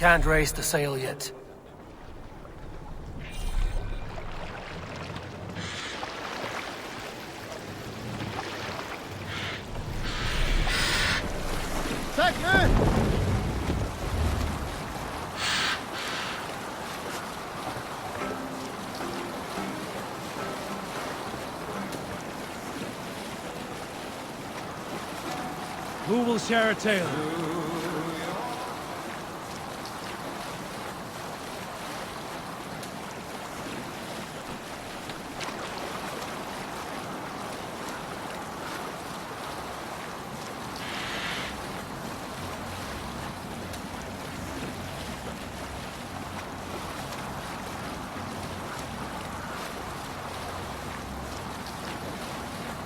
Can't raise the sail yet. Who will share a tale?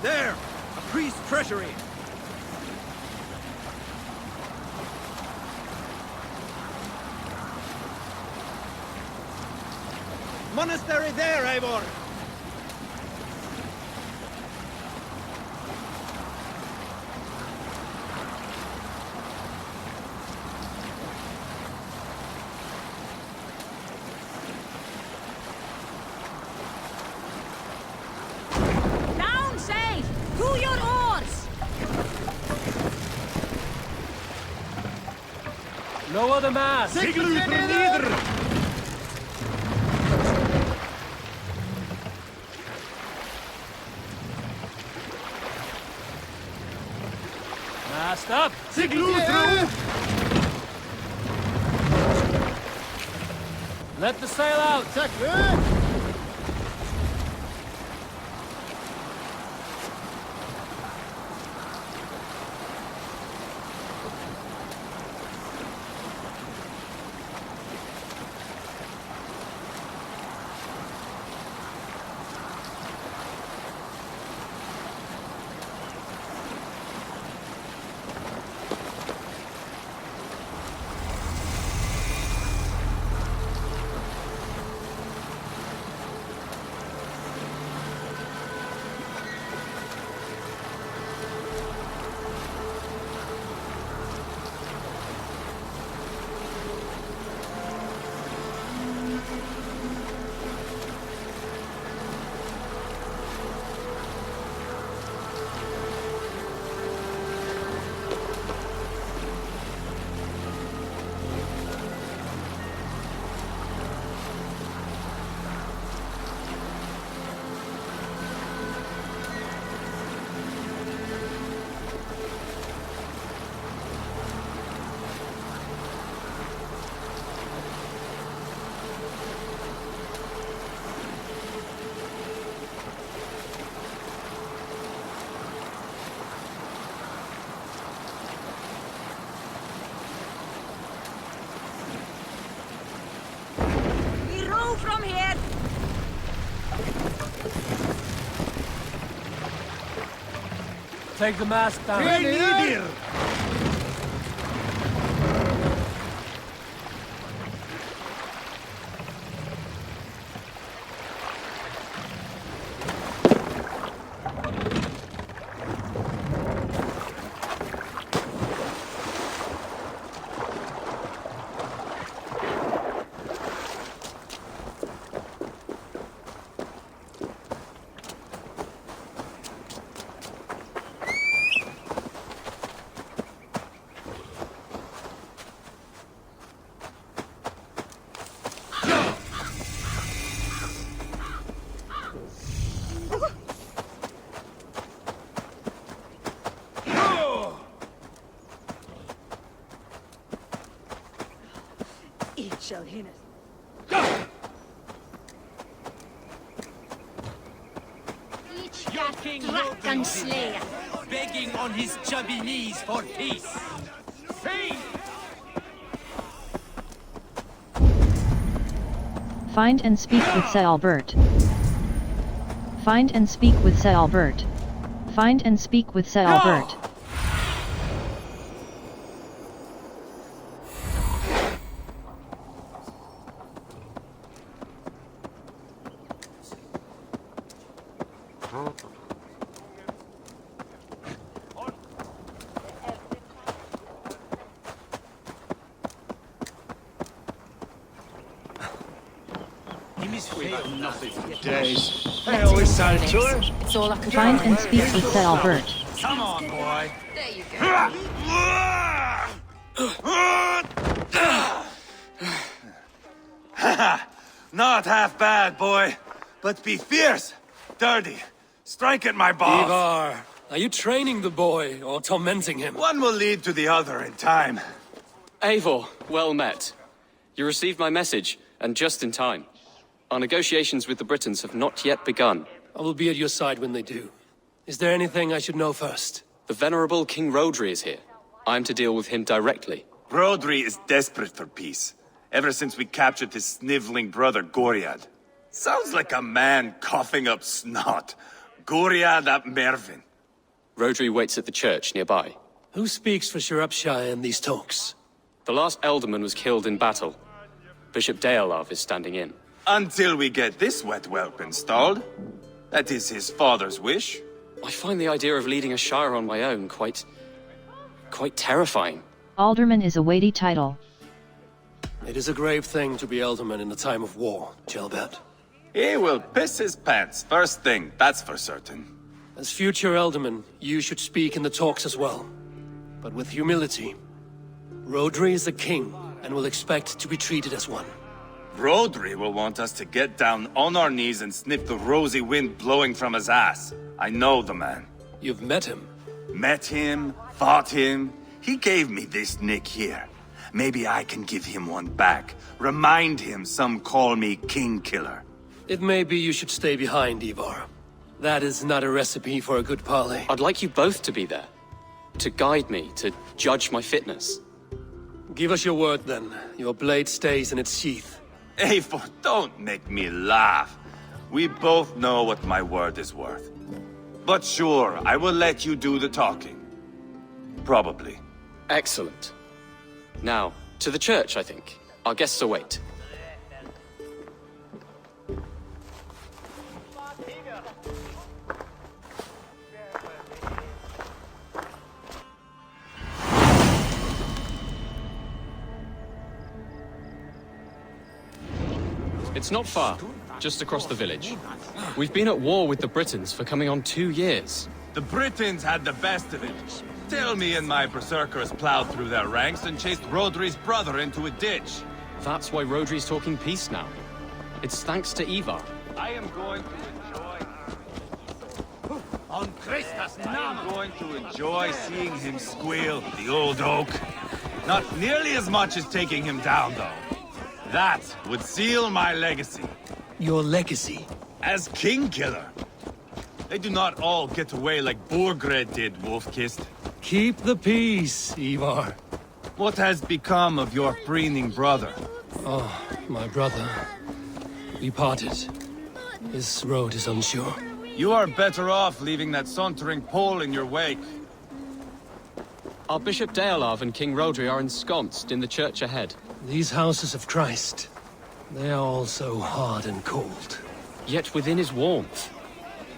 There! A priest's treasury! Monastery there, Eivor! Down sail! To your oars! Lower the mast! Sigurd nieder! Mast up! Sigurd! Let the sail out! From here! Take the mast down. It shall hit us. King Dragon Slayer! begging on his chubby knees for peace. Find and speak with Albert. Find and speak with Albert. Find and speak with Albert. We've had nothing for days. I always sound to her. It's all I could Find and speak with Styrbjorn. Come on, boy. There you go. Not half bad, boy. But be fierce, dirty. Strike at my balls. Eivor, are you training the boy or tormenting him? One will lead to the other in time. Eivor, well met. You received my message, and just in time. Our negotiations with the Britons have not yet begun. I will be at your side when they do. Is there anything I should know first? The venerable King Rodri is here. I'm to deal with him directly. Rodri is desperate for peace. Ever since we captured his sniveling brother, Goriad. Sounds like a man coughing up snot. Goriad ap Mervin. Rodri waits at the church nearby. Who speaks for Shropshire in these talks? The last Elderman was killed in battle. Bishop Deolav is standing in. Until we get this wet whelp installed. That is his father's wish. I find the idea of leading a shire on my own quite terrifying. Alderman is a weighty title. It is a grave thing to be Elderman in a time of war, Gelbert. He will piss his pants, first thing, that's for certain. As future Elderman, you should speak in the talks as well. But with humility. Rodri is a king, and will expect to be treated as one. Rodri will want us to get down on our knees and sniff the rosy wind blowing from his ass. I know the man. You've met him. Met him, fought him. He gave me this nick here. Maybe I can give him one back. Remind him some call me King Killer. It may be you should stay behind, Eivor. That is not a recipe for a good parley. I'd like you both to be there. To guide me, to judge my fitness. Give us your word, then. Your blade stays in its sheath. Eivor, don't make me laugh. We both know what my word is worth. But sure, I will let you do the talking. Probably. Excellent. Now, to the church, I think. Our guests await. It's not far, just across the village. We've been at war with the Britons for coming on 2 years. The Britons had the best of it. Tell me and my berserkers plowed through their ranks and chased Rodri's brother into a ditch. That's why Rodri's talking peace now. It's thanks to Eivor. I am going to enjoy... On Christus, I am going to enjoy seeing him squeal, the old oak. Not nearly as much as taking him down, though. That would seal my legacy. Your legacy? As King Killer. They do not all get away like Borgred did, Wolf-Kissed. Keep the peace, Eivor. What has become of your preening brother? Oh, my brother. We parted. His road is unsure. You are better off leaving that sauntering Pole in your wake. Our Bishop Deolav and King Rodri are ensconced in the church ahead. These houses of Christ, they are all so hard and cold. Yet within is warmth.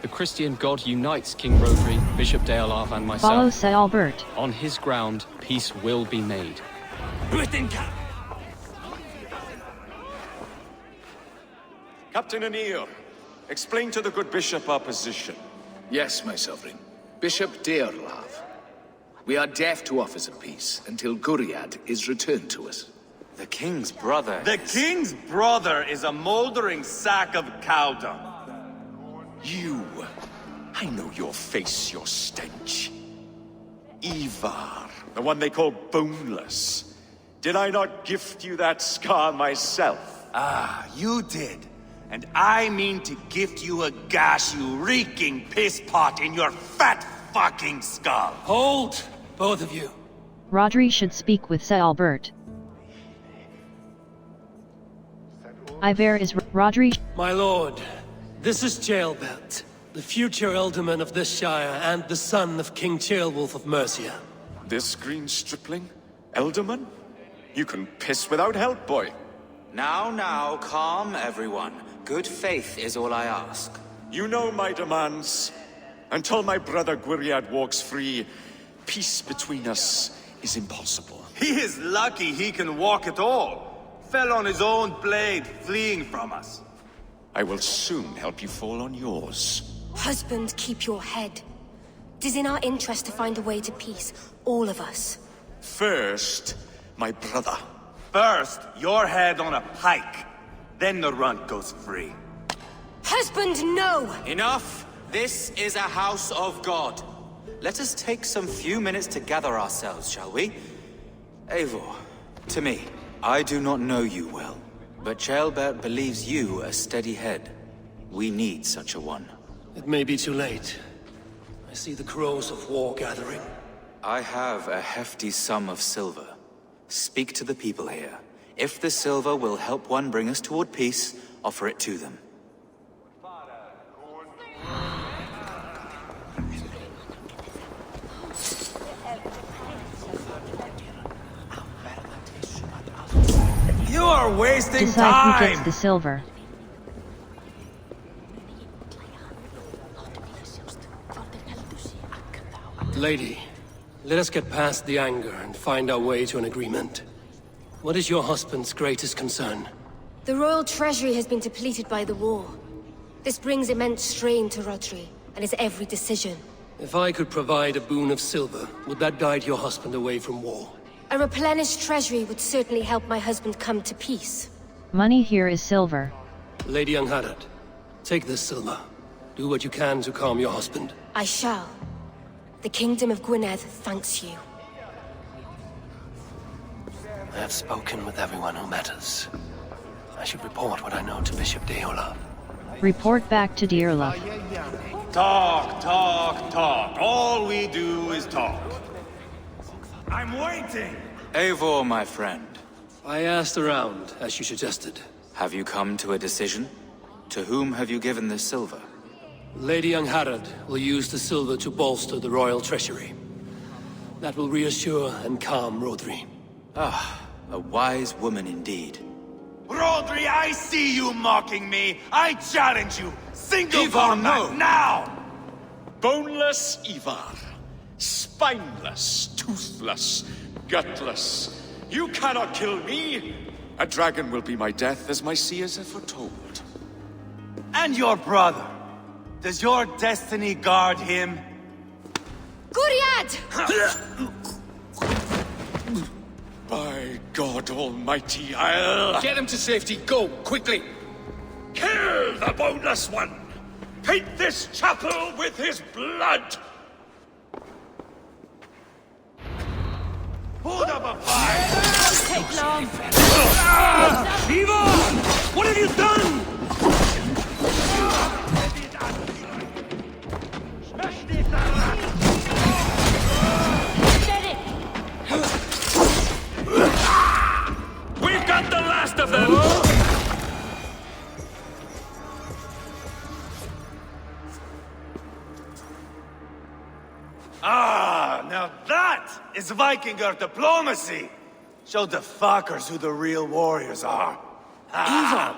The Christian God unites King Rodri, Bishop Deolav, and myself. Follow Styrbjorn. On his ground, peace will be made. Captain Aenir, explain to the good bishop our position. Yes, my sovereign. Bishop Deolav. We are deaf to offers of peace until Guriad is returned to us. The king's brother The king's brother is a moldering sack of cow dung. You! I know your face, your stench. Ivar, the one they call boneless. Did I not gift you that scar myself? Ah, you did. And I mean to gift you a gash, you reeking piss pot in your fat fucking skull. Hold, both of you. Rodri should speak with Styrbjorn. Eivor is Rodri. My lord, this is Gelbert, the future Elderman of this shire and the son of King Ceolwulf of Mercia. This green stripling? Elderman? You can piss without help, boy. Now, calm everyone. Good faith is all I ask. You know my demands. Until my brother Gwiriad walks free, peace between us is impossible. He is lucky he can walk at all. Fell on his own blade, fleeing from us. I will soon help you fall on yours. Husband, keep your head. It is in our interest to find a way to peace, all of us. First, my brother. First, your head on a pike. Then the runt goes free. Husband, no! Enough! This is a house of God. Let us take some few minutes to gather ourselves, shall we? Eivor, to me, I do not know you well, but Ceolbert believes you a steady head. We need such a one. It may be too late. I see the crows of war gathering. I have a hefty sum of silver. Speak to the people here. If the silver will help one bring us toward peace, offer it to them. You are wasting Decide who time! gets the silver. Lady, let us get past the anger and find our way to an agreement. What is your husband's greatest concern? The royal treasury has been depleted by the war. This brings immense strain to Rodri, and his every decision. If I could provide a boon of silver, would that guide your husband away from war? A replenished treasury would certainly help my husband come to peace. Money here is silver. Lady Angharad, take this silver. Do what you can to calm your husband. I shall. The Kingdom of Gwynedd thanks you. I have spoken with everyone who matters. I should report what I know to Bishop Deola. Report back to Deola. Talk, talk, talk. All we do is talk. I'm waiting! Eivor, my friend. I asked around, as you suggested. Have you come to a decision? To whom have you given this silver? Lady Angharad will use the silver to bolster the royal treasury. That will reassure and calm Rodri. Ah, a wise woman indeed. Rodri, I see you mocking me! I challenge you! Single Eivor, combat no. now! Boneless Ivar. Spineless, toothless, gutless. You cannot kill me! A dragon will be my death, as my seers have foretold. And your brother. Does your destiny guard him? Gwynedd! By God Almighty, I'll... Get him to safety. Go, quickly. Kill the boneless one! Paint this chapel with his blood! Hold up a fight! Take long. Eivor! What have you done? We've got the last of them! Ah, now that is Vikinger diplomacy! Show the fuckers who the real warriors are. Eivor!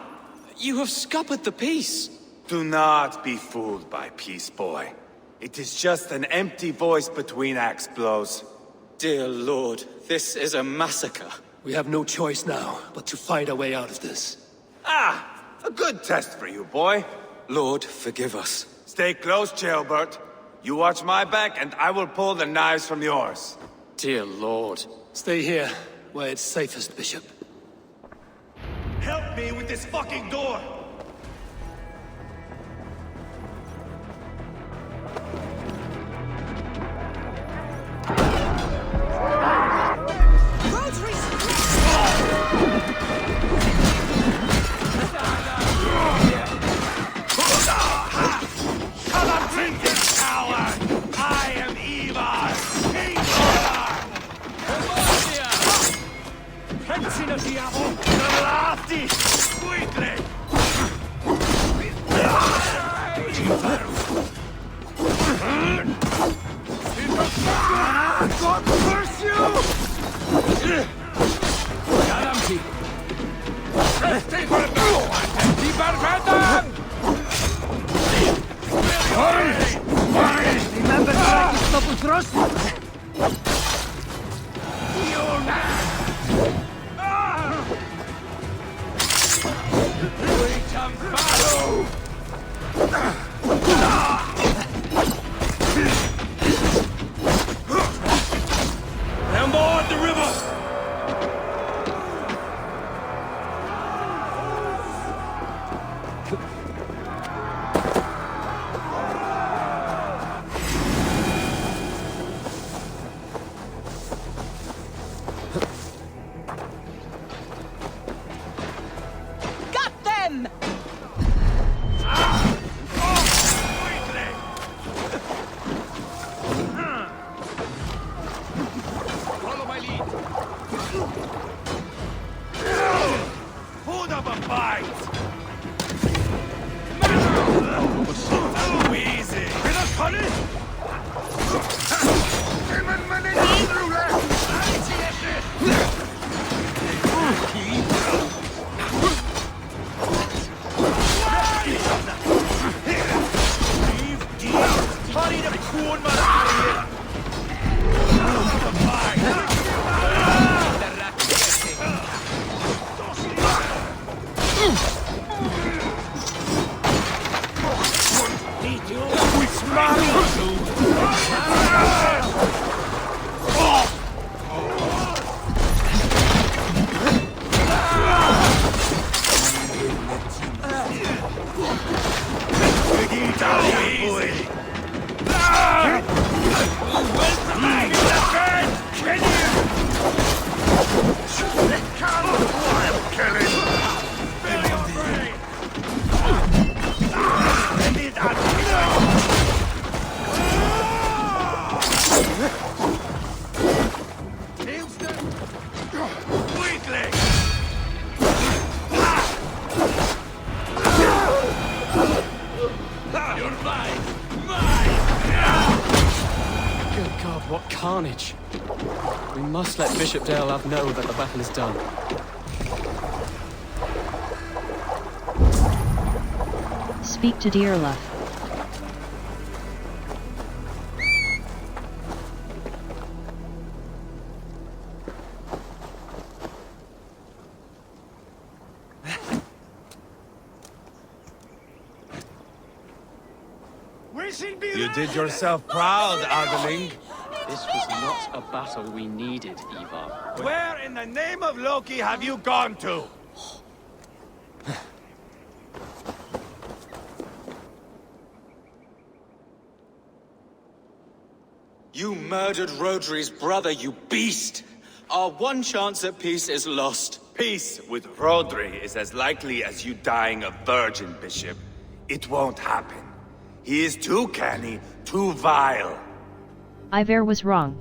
You have scuppered the peace! Do not be fooled by peace, boy. It is just an empty voice between axe blows. Dear Lord, this is a massacre. We have no choice now, but to fight our way out of this. Ah, a good test for you, boy. Lord, forgive us. Stay close, Ceolbert. You watch my back, and I will pull the knives from yours. Dear Lord. Stay here, where it's safest, Bishop. Help me with this fucking door! Come on, drink this power! I am Eivor, King Lofty! Quickly! God curse you! Galamti! Die Verwendung! Remember to stop with Rosta? Wait, Hold up a fight! Easy! With a funny? What carnage! We must let Bishop Deorlaf know that the battle is done. Speak to Deorlaf. You did yourself proud, Adeling. This was not a battle we needed, Eivor. Where in the name of Loki have you gone to? You murdered Rodri's brother, you beast! Our one chance at peace is lost. Peace with Rodri is as likely as you dying a virgin, Bishop. It won't happen. He is too canny, too vile. Eivor was wrong.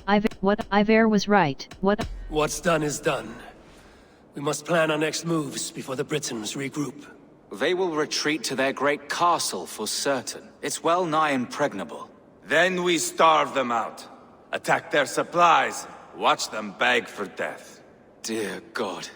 Eivor was right. What's done is done. We must plan our next moves before the Britons regroup. They will retreat to their great castle for certain. It's well nigh impregnable. Then we starve them out. Attack their supplies. Watch them beg for death. Dear God.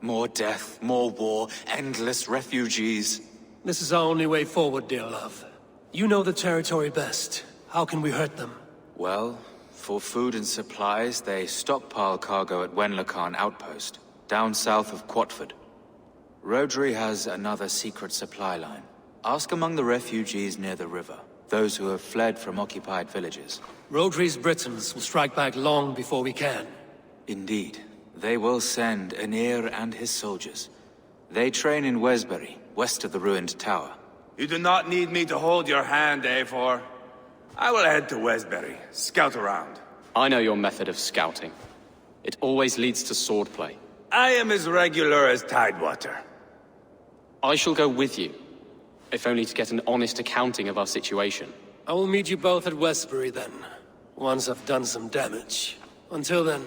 More death, more war, endless refugees. This is our only way forward, dear love. You know the territory best. How can we hurt them? Well, for food and supplies, they stockpile cargo at Wenlocan outpost, down south of Kjotve. Rodri has another secret supply line. Ask among the refugees near the river, those who have fled from occupied villages. Rodri's Britons will strike back long before we can. Indeed. They will send Aesir and his soldiers. They train in Wesbury, west of the ruined tower. You do not need me to hold your hand, Eivor. I will head to Wesbury, scout around. I know your method of scouting. It always leads to swordplay. I am as regular as tidewater. I shall go with you, if only to get an honest accounting of our situation. I will meet you both at Westbury then, once I've done some damage. Until then...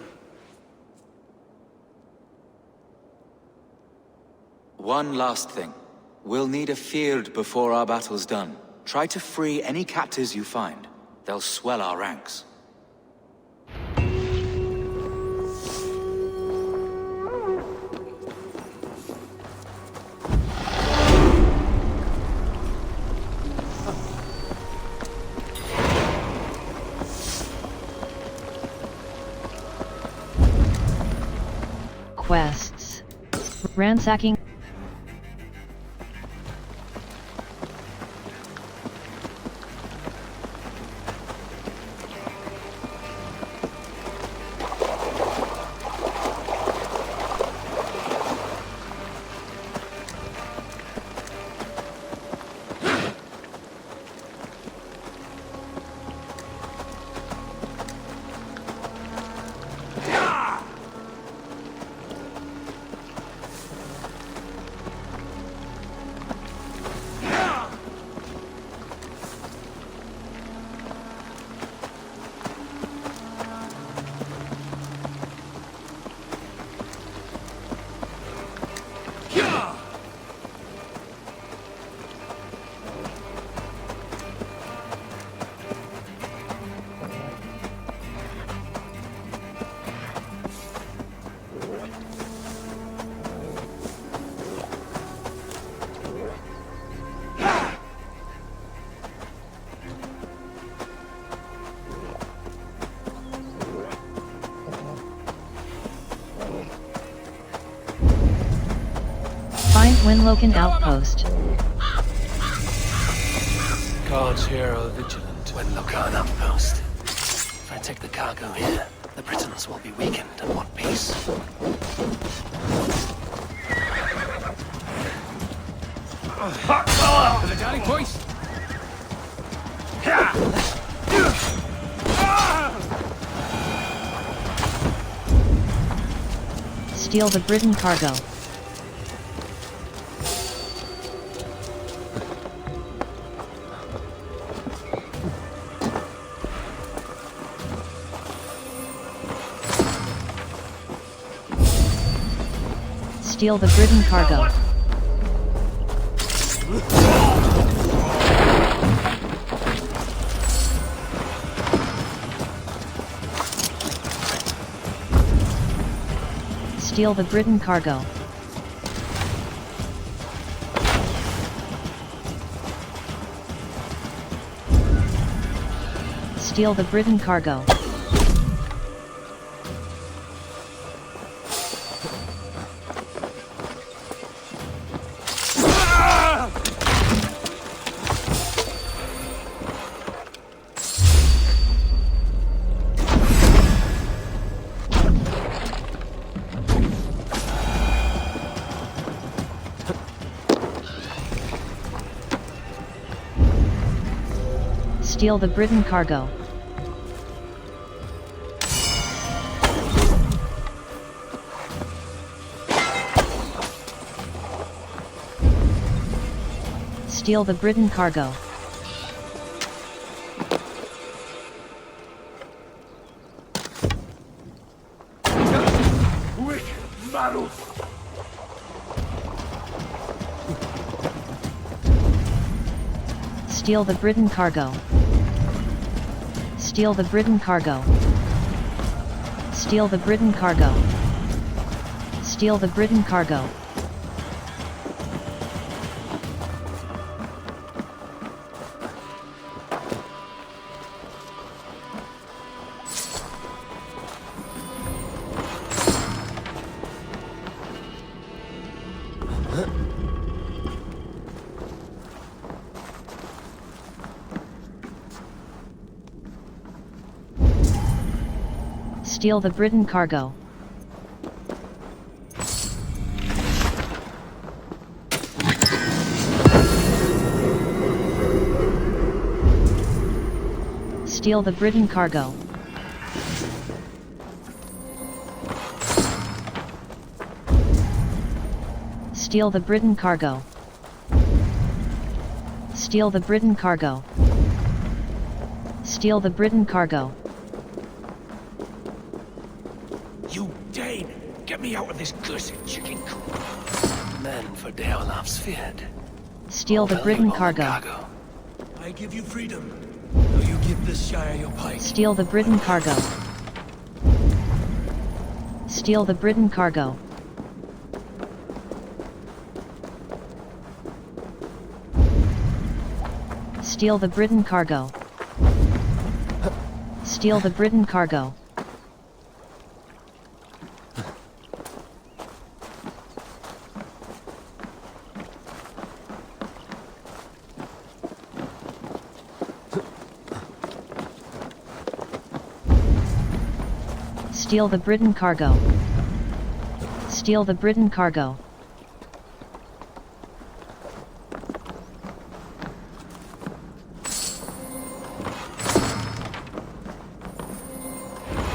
One last thing. We'll need a field before our battle's done. Try to free any captives you find. They'll swell our ranks. Quests. Ransacking. Find Wenlocan outpost. Guards here are vigilant. Wenlocan outpost. If I take the cargo here, the Britons will be weakened and want peace. The darling voice! Steal the Britain cargo. Steal the Britain cargo. Steal the Britain cargo. Steal the Britain cargo. Steal the Britain cargo. Steal the Britain cargo. Steal the Britain cargo. Steal the Britain cargo. Steal the Britain cargo. Steal the Britain cargo. Steal the Britain cargo. Steal the Britain cargo. Steal the Britain cargo. Steal the Britain cargo. Steal the Britain cargo. You Dane! Get me out of this cursed chicken coop! Men for Deolaf's feared. Steal the Britain cargo. I give you freedom. Though you give this Shire your pike. Steal the Britain cargo. Steal the Britain cargo. Steal the Britain cargo. Steal the Britain cargo. Steal the Britain cargo. Steal the Britain cargo.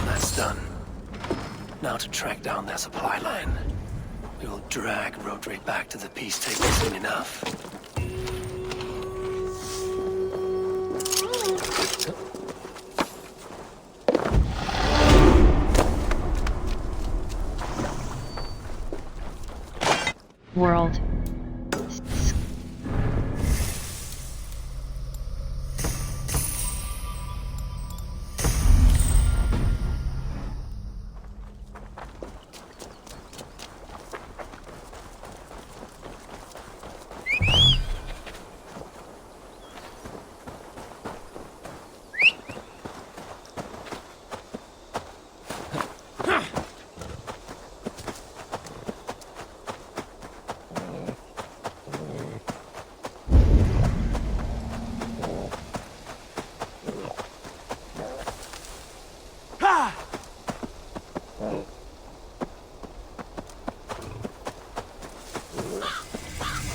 That's done. Now to track down their supply line. We will drag Rodri back to the peace table soon enough. World.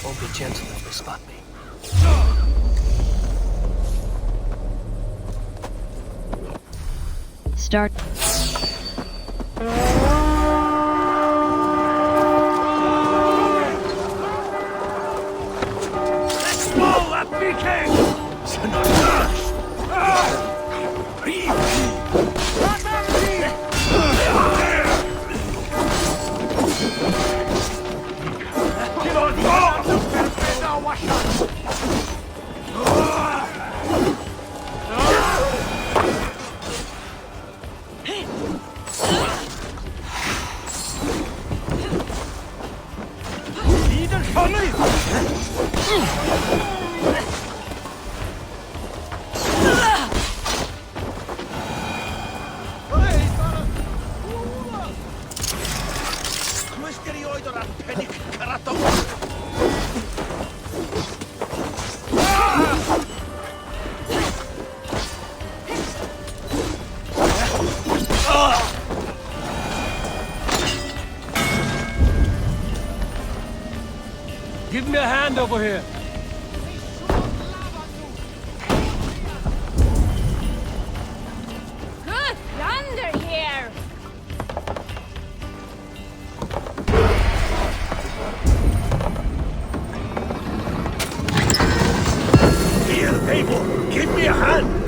Won't be gentle if they spot me. Start. Small that Viking! Give me a hand over here. Good thunder here! Here, Eivor! Give me a hand!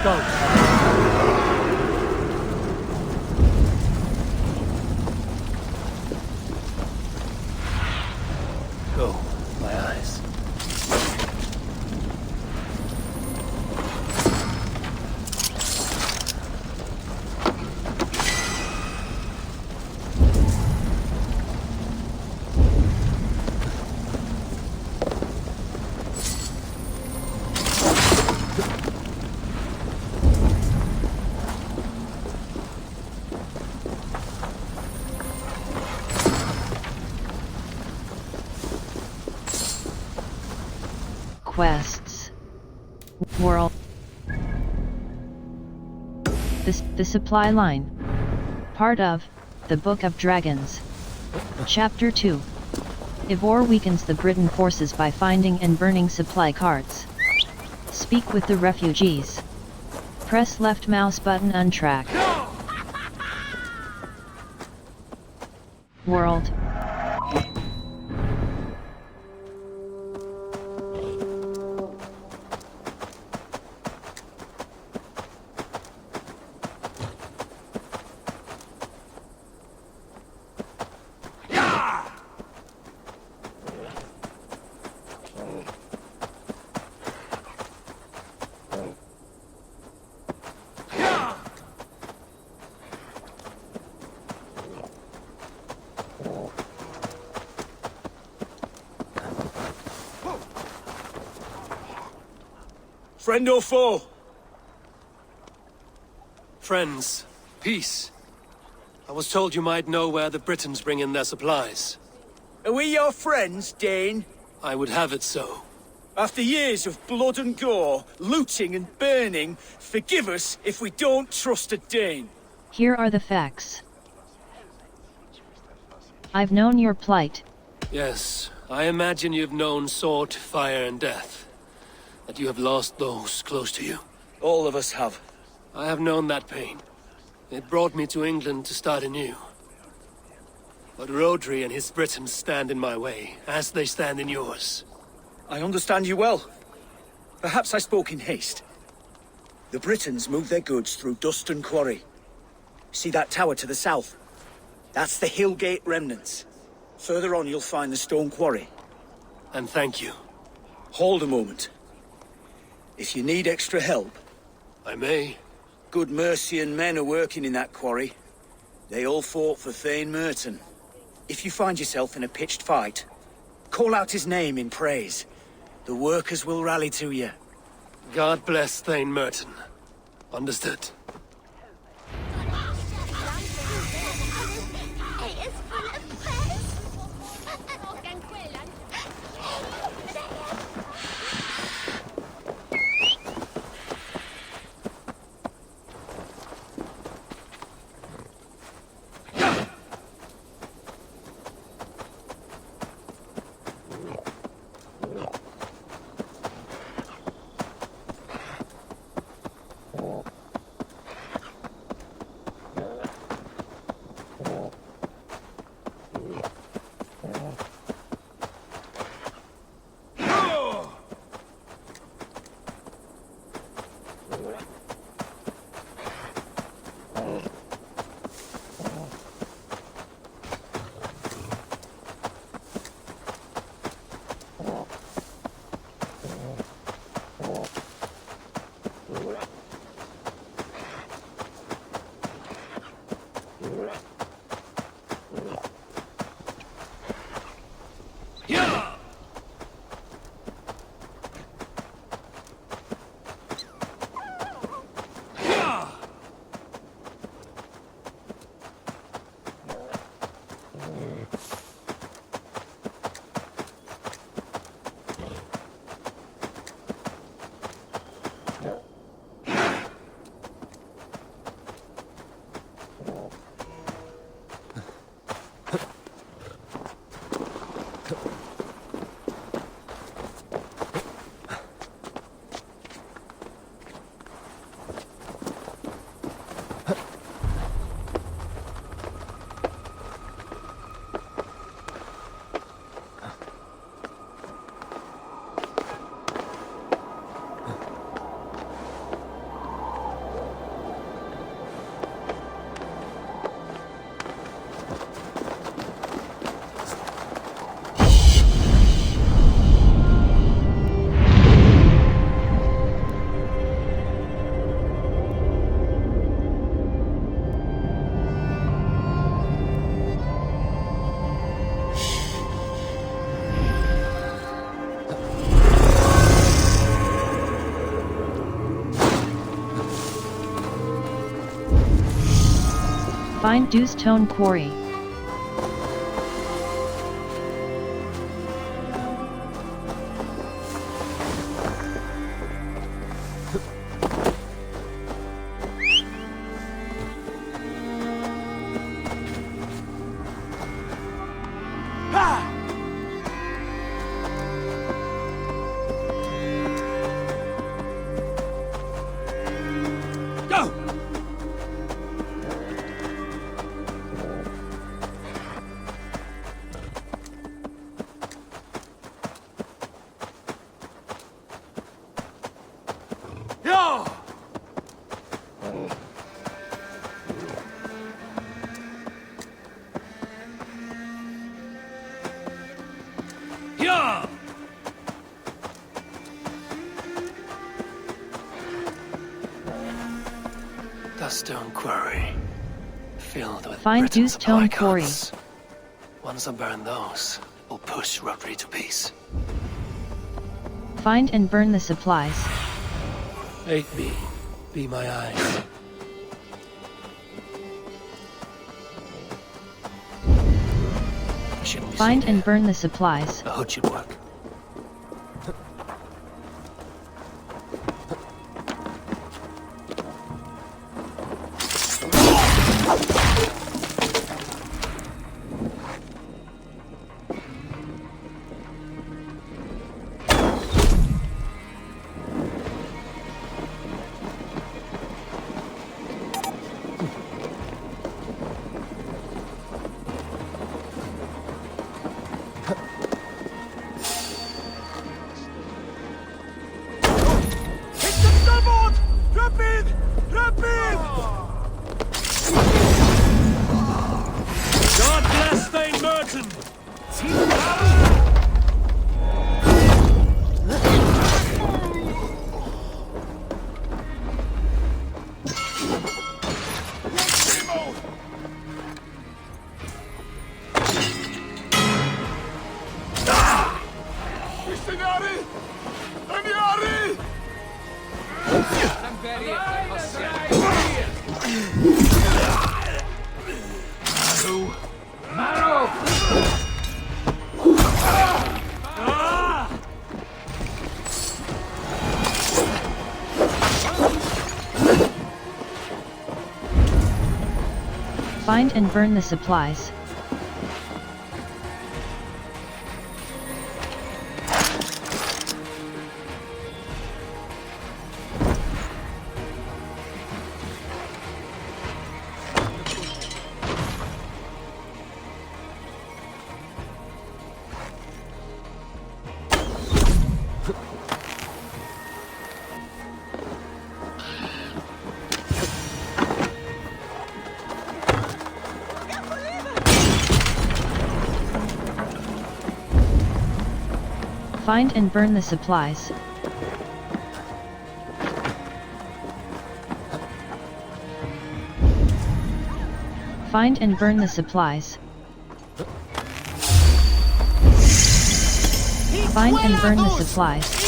Let's go. Go, my eyes. Quests. World. The supply line. Part of the Book of Dragons. Chapter 2. Eivor weakens the Briton forces by finding and burning supply carts. Speak with the refugees. Press left mouse button untrack. World. Friend or foe? Friends, peace. I was told you might know where the Britons bring in their supplies. Are we your friends, Dane? I would have it so. After years of blood and gore, looting and burning, forgive us if we don't trust a Dane. Here are the facts. I've known your plight. Yes, I imagine you've known sword, fire, and death. That you have lost those close to you. All of us have. I have known that pain. It brought me to England to start anew. But Rodri and his Britons stand in my way, as they stand in yours. I understand you well. Perhaps I spoke in haste. The Britons move their goods through dust and quarry. See that tower to the south? That's the Hillgate remnants. Further on you'll find the stone quarry. And thank you. Hold a moment. If you need extra help... I may. Good Mercian men are working in that quarry. They all fought for Thane Merton. If you find yourself in a pitched fight, call out his name in praise. The workers will rally to you. God bless Thane Merton. Understood. Find Deuce Tone Quarry. Stone quarry, filled with Find Britain's Deuce Tone supply Quarry. carts. Once I burn those, we'll push Rhodri to peace. Find and burn the supplies. Aid me, be my eyes. Shouldn't be Find seen and burn the supplies. here. A hood should work. Find and burn the supplies. Find and burn the supplies. Find and burn the supplies. Find and burn the supplies.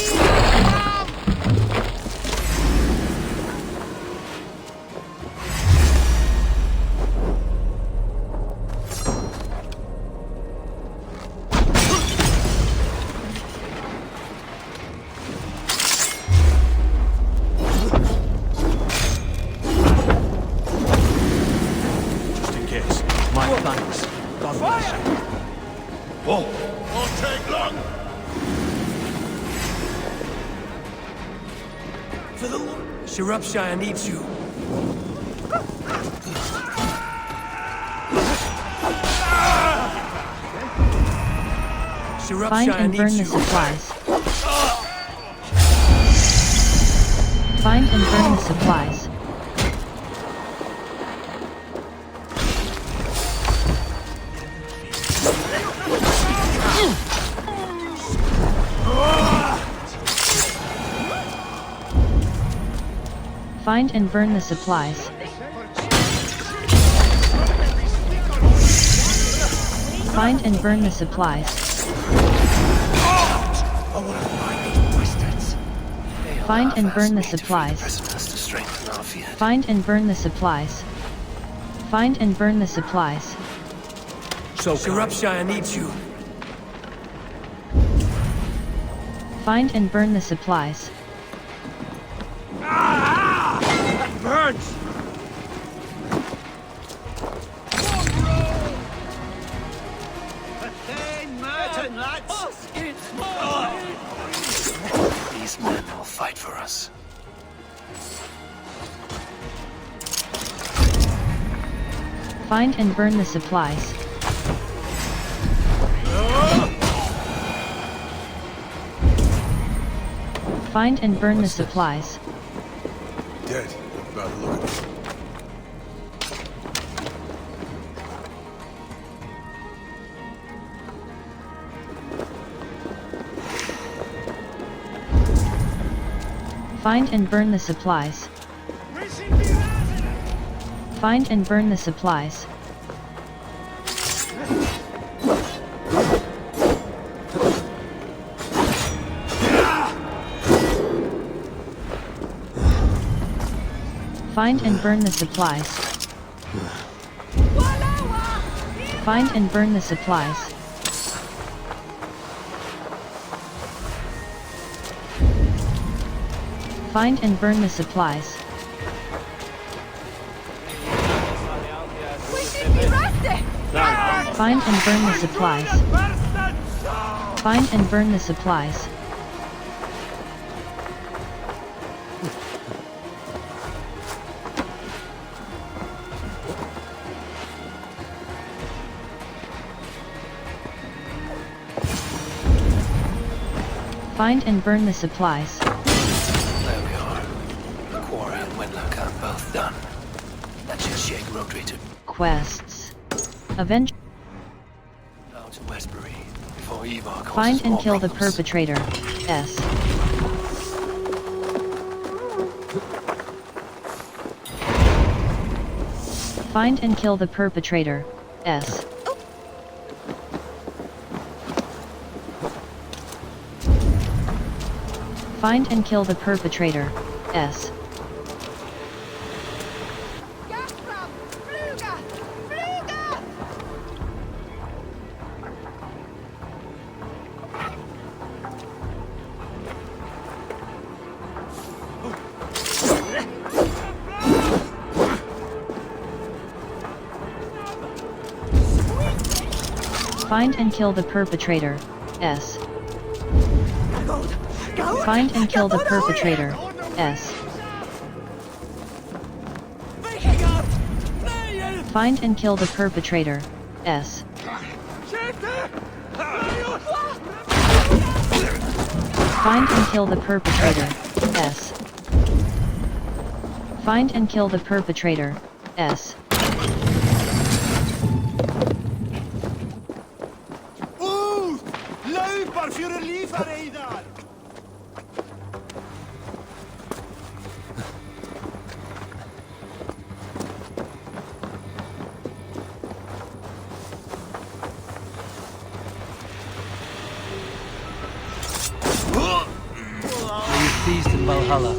Shire needs you. Find and burn the supplies. Find and burn the supplies. Find and burn the supplies. Find and burn the supplies. Find and burn the supplies. Find and burn the supplies. Find and burn the supplies. So Shropshire needs you. Find and burn the supplies. That burns! These men will fight for us. Find and burn the supplies. Find and burn the supplies. Dead. About to look at it. Find and burn the supplies. Find and burn the supplies. Find and burn the supplies. Find and burn the supplies. Find and burn the supplies. Find and burn the supplies. Find and burn the supplies. Find and burn the supplies. There we are. Quarry and Wenlock are both done. That should shake Rodri to Quests. Avenge. out to Westbury before Eivor causes Find and more kill the problems. perpetrator. S. Find and kill the perpetrator. S. Find and kill the perpetrator. S. Find and kill the perpetrator. S. Find and kill the perpetrator. S. Find and kill the perpetrator. S. Find and kill the perpetrator. S. Find and kill the perpetrator. S. May you feast in Valhalla.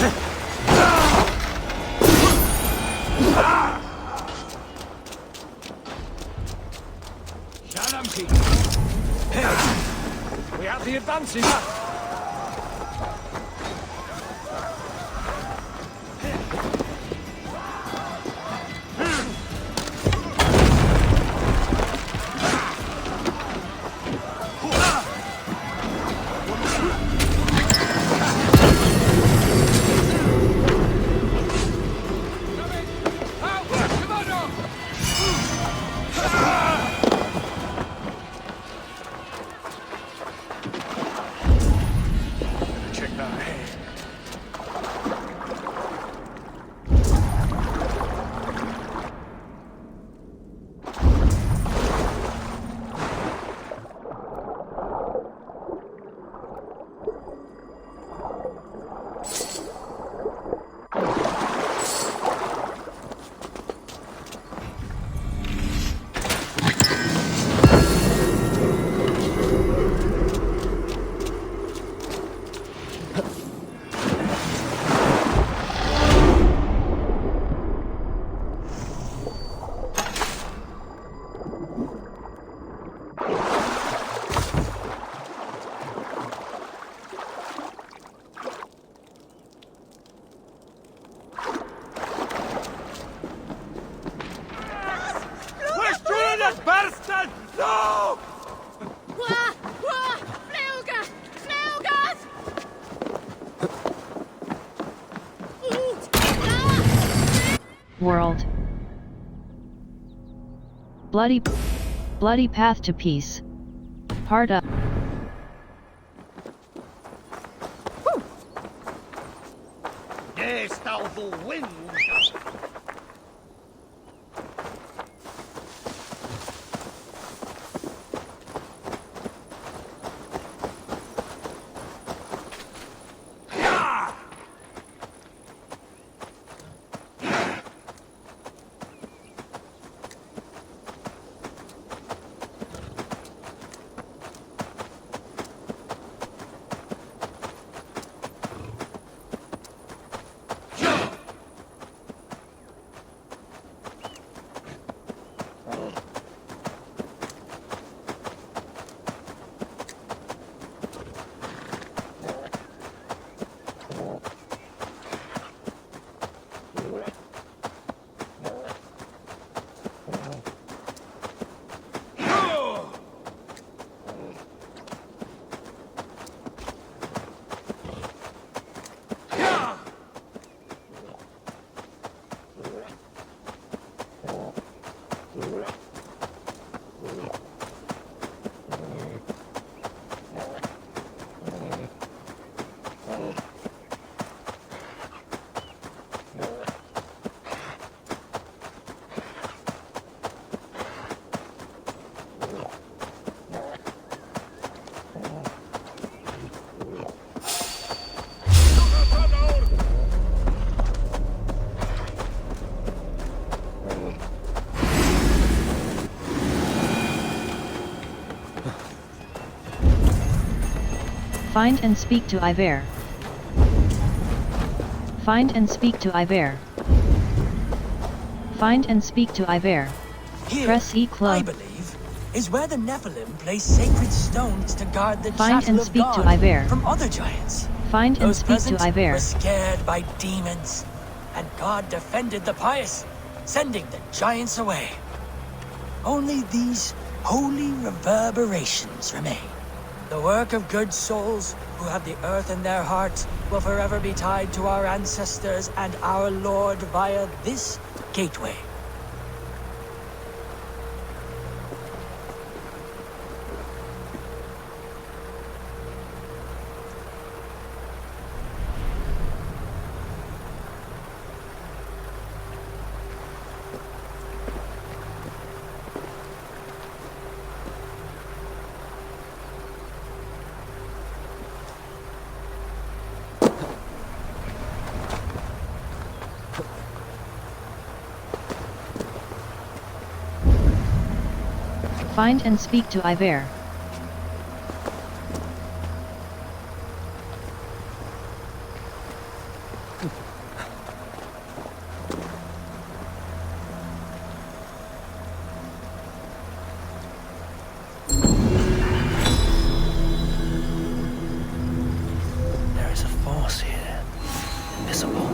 We have the advantage. World. Bloody path to peace. Part of. Yes, thou will win. Find and speak to Eivor. Find and speak to Eivor. Find and speak to Eivor. Press E close. I believe, is where the Nephilim place sacred stones to guard the Find chattel and of speak God to Eivor. from other giants. Find and Those speak to present Eivor. were scared by demons, and God defended the pious, sending the giants away. Only these holy reverberations remain. The work of good souls who have the earth in their hearts will forever be tied to our ancestors and our Lord via this gateway. Find and speak to Eivor. There is a force here, invisible.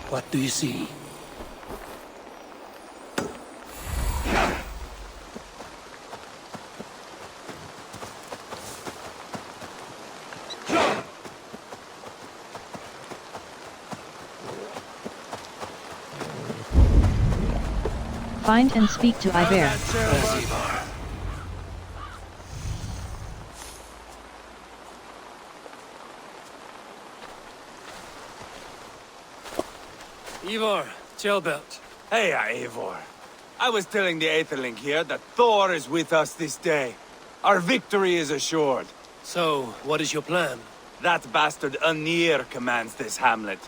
What do you see? Find and speak to Eivor. Eivor, Jailbelt. Hey, Eivor. I was telling the Aetherling here that Thor is with us this day. Our victory is assured. So, what is your plan? That bastard Aesir commands this hamlet.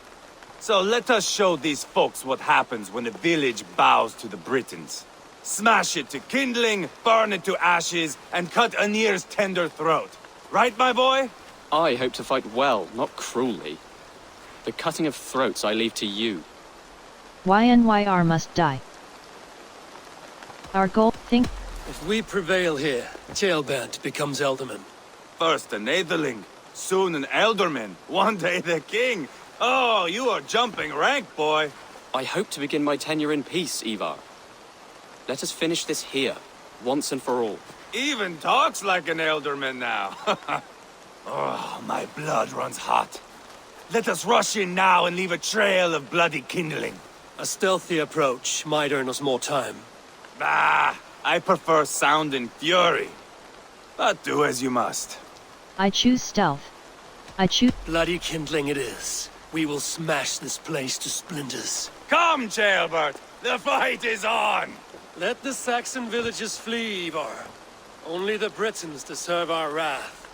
So let us show these folks what happens when a village bows to the Britons. Smash it to kindling, burn it to ashes, and cut Aesir's tender throat. Right, my boy? I hope to fight well, not cruelly. The cutting of throats I leave to you. YNYR must die. Our goal, think. If we prevail here, Jailbelt becomes Elderman. First an Aetherling, soon an Elderman, one day the king. Oh, you are jumping rank, boy. I hope to begin my tenure in peace, Eivor. Let us finish this here, once and for all. Even talks like an Elderman now. Oh, my blood runs hot. Let us rush in now and leave a trail of bloody kindling. A stealthy approach might earn us more time. Ah, I prefer sound and fury. But do as you must. I choose stealth. I choose. Bloody kindling it is. We will smash this place to splinters. Come, Jailbert! The fight is on! Let the Saxon villages flee, Eivor. Only the Britons deserve our wrath.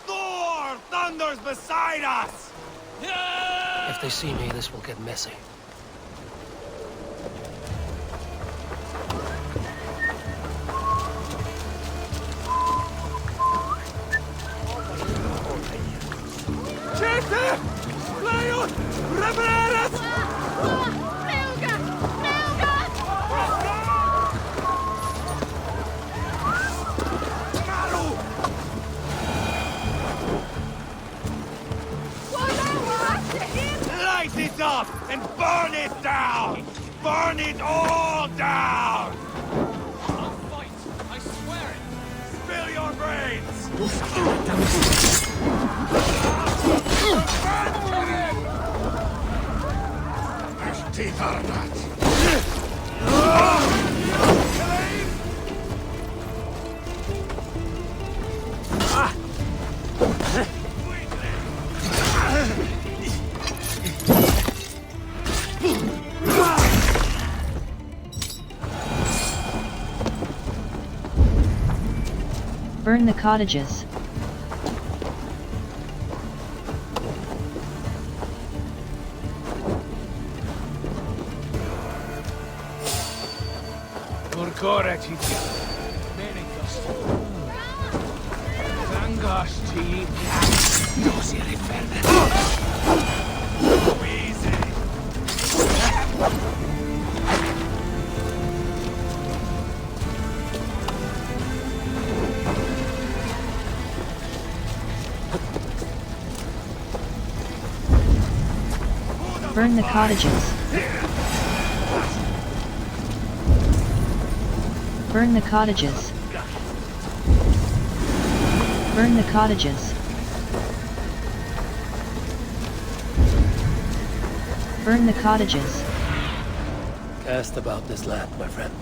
Thor thunders beside us! If they see me, this will get messy. Chester! Leon! Revered! Melga! Melga! Light it up and burn it down! Burn it all down! I'll fight, I swear it! Spill your brains! Burn the cottages. Burn the cottages. Burn the cottages. Burn the cottages. Burn the cottages. Cast about this land, my friend.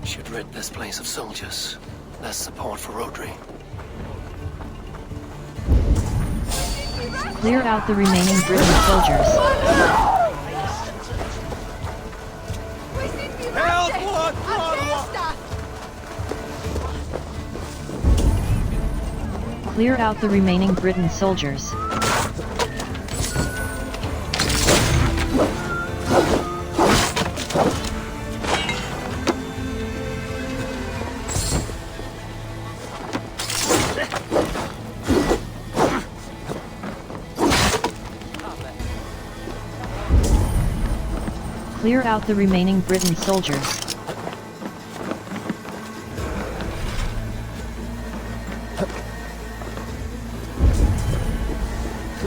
Should rid this place of soldiers. Less support for Rodri. Clear out the remaining Briton soldiers. Clear out the remaining Briton soldiers. Clear out the remaining Briton soldiers.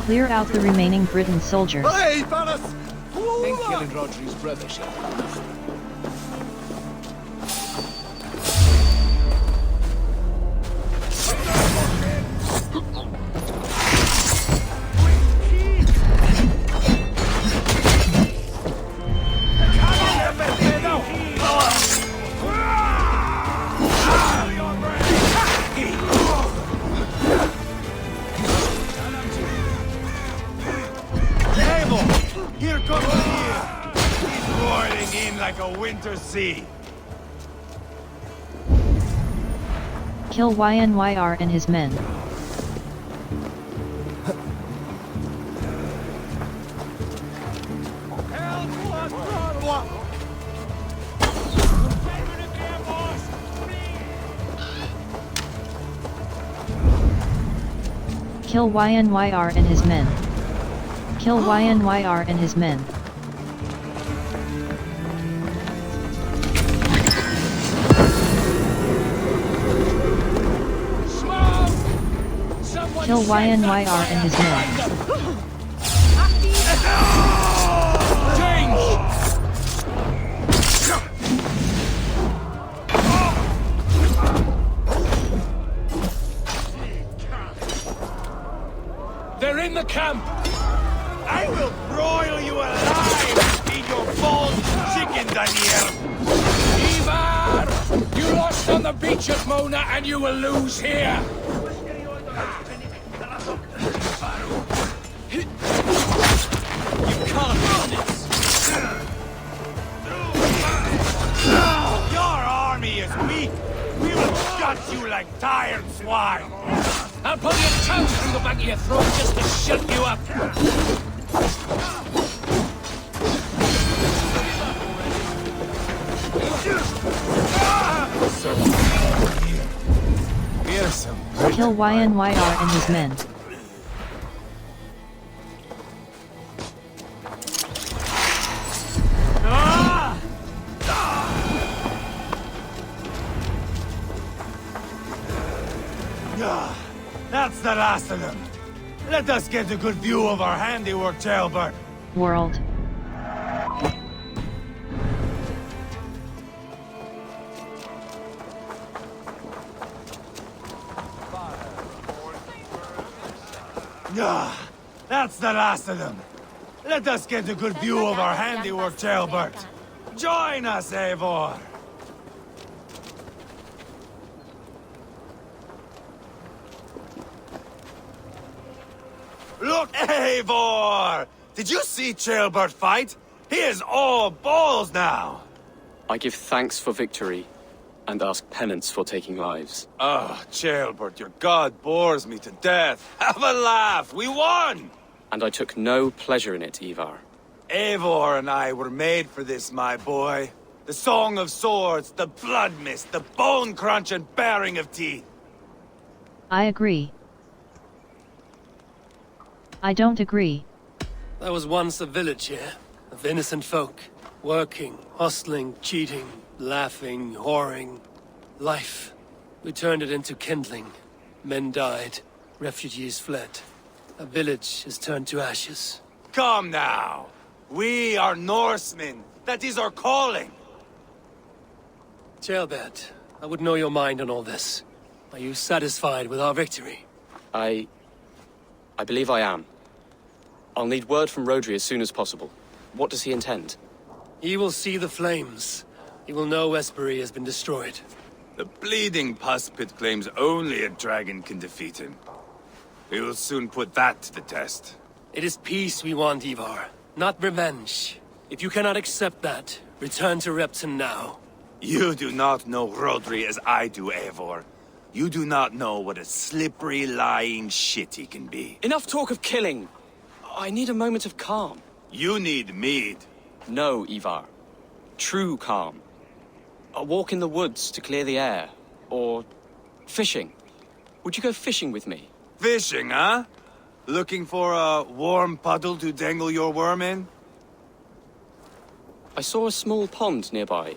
Clear out the remaining Briton soldiers. Hey, Paris! Think killing Rodri's brother, shall Here comes the year! He's roiling in like a winter sea! Kill Ynyr and his men. Kill Ynyr and his men. Kill Ynyr and his men. Kill Ynyr and his men. They're in the camp! I will broil you alive and feed your false chickens, Aesir! Eivor! You lost on the beach at Mona and you will lose here! You can't win this! Your army is weak! We will gut you like tired swine! I'll put your tongue through the back of your throat just to shut you up! Kill Ynyr and his men. That's the last of them. Let us get a good view of our handiwork, Heillboer. World. That's the last of them. Let us get a good view of our handiwork, Heillboer. Join us, Eivor. Look, Eivor! Did you see Heillboer fight? He is all balls now! I give thanks for victory, and ask penance for taking lives. Oh, Heillboer, your god bores me to death. Have a laugh! We won! And I took no pleasure in it, Ivar. Eivor and I were made for this, my boy. The song of swords, the blood mist, the bone crunch and baring of teeth. I agree. I don't agree. There was once a village here, of innocent folk. Working, hustling, cheating, laughing, whoring. Life. We turned it into kindling. Men died. Refugees fled. A village is turned to ashes. Come now. We are Norsemen. That is our calling. Heillboer, I would know your mind on all this. Are you satisfied with our victory? I believe I am. I'll need word from Rodri as soon as possible. What does he intend? He will see the flames, He will know Espery has been destroyed. The bleeding pus pit claims only a dragon can defeat him. We will soon put that to the test. It is peace we want, Ivar, not revenge. If you cannot accept that, return to Repton now. You do not know Rodri as I do, Eivor. You do not know what a slippery, lying shit he can be. Enough talk of killing. I need a moment of calm. You need mead. No, Ivar. True calm. A walk in the woods to clear the air. Or fishing. Would you go fishing with me? Fishing, huh? Looking for a warm puddle to dangle your worm in? I saw a small pond nearby.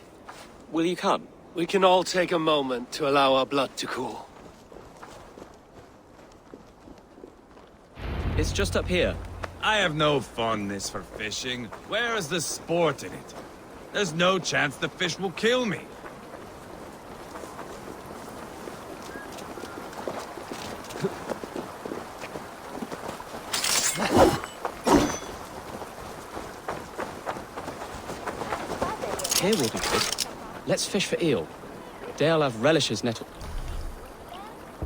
Will you come? We can all take a moment to allow our blood to cool. It's just up here. I have no fondness for fishing. Where is the sport in it? There's no chance the fish will kill me. Here will be good. Let's fish for eel. Dale have relishes nettle.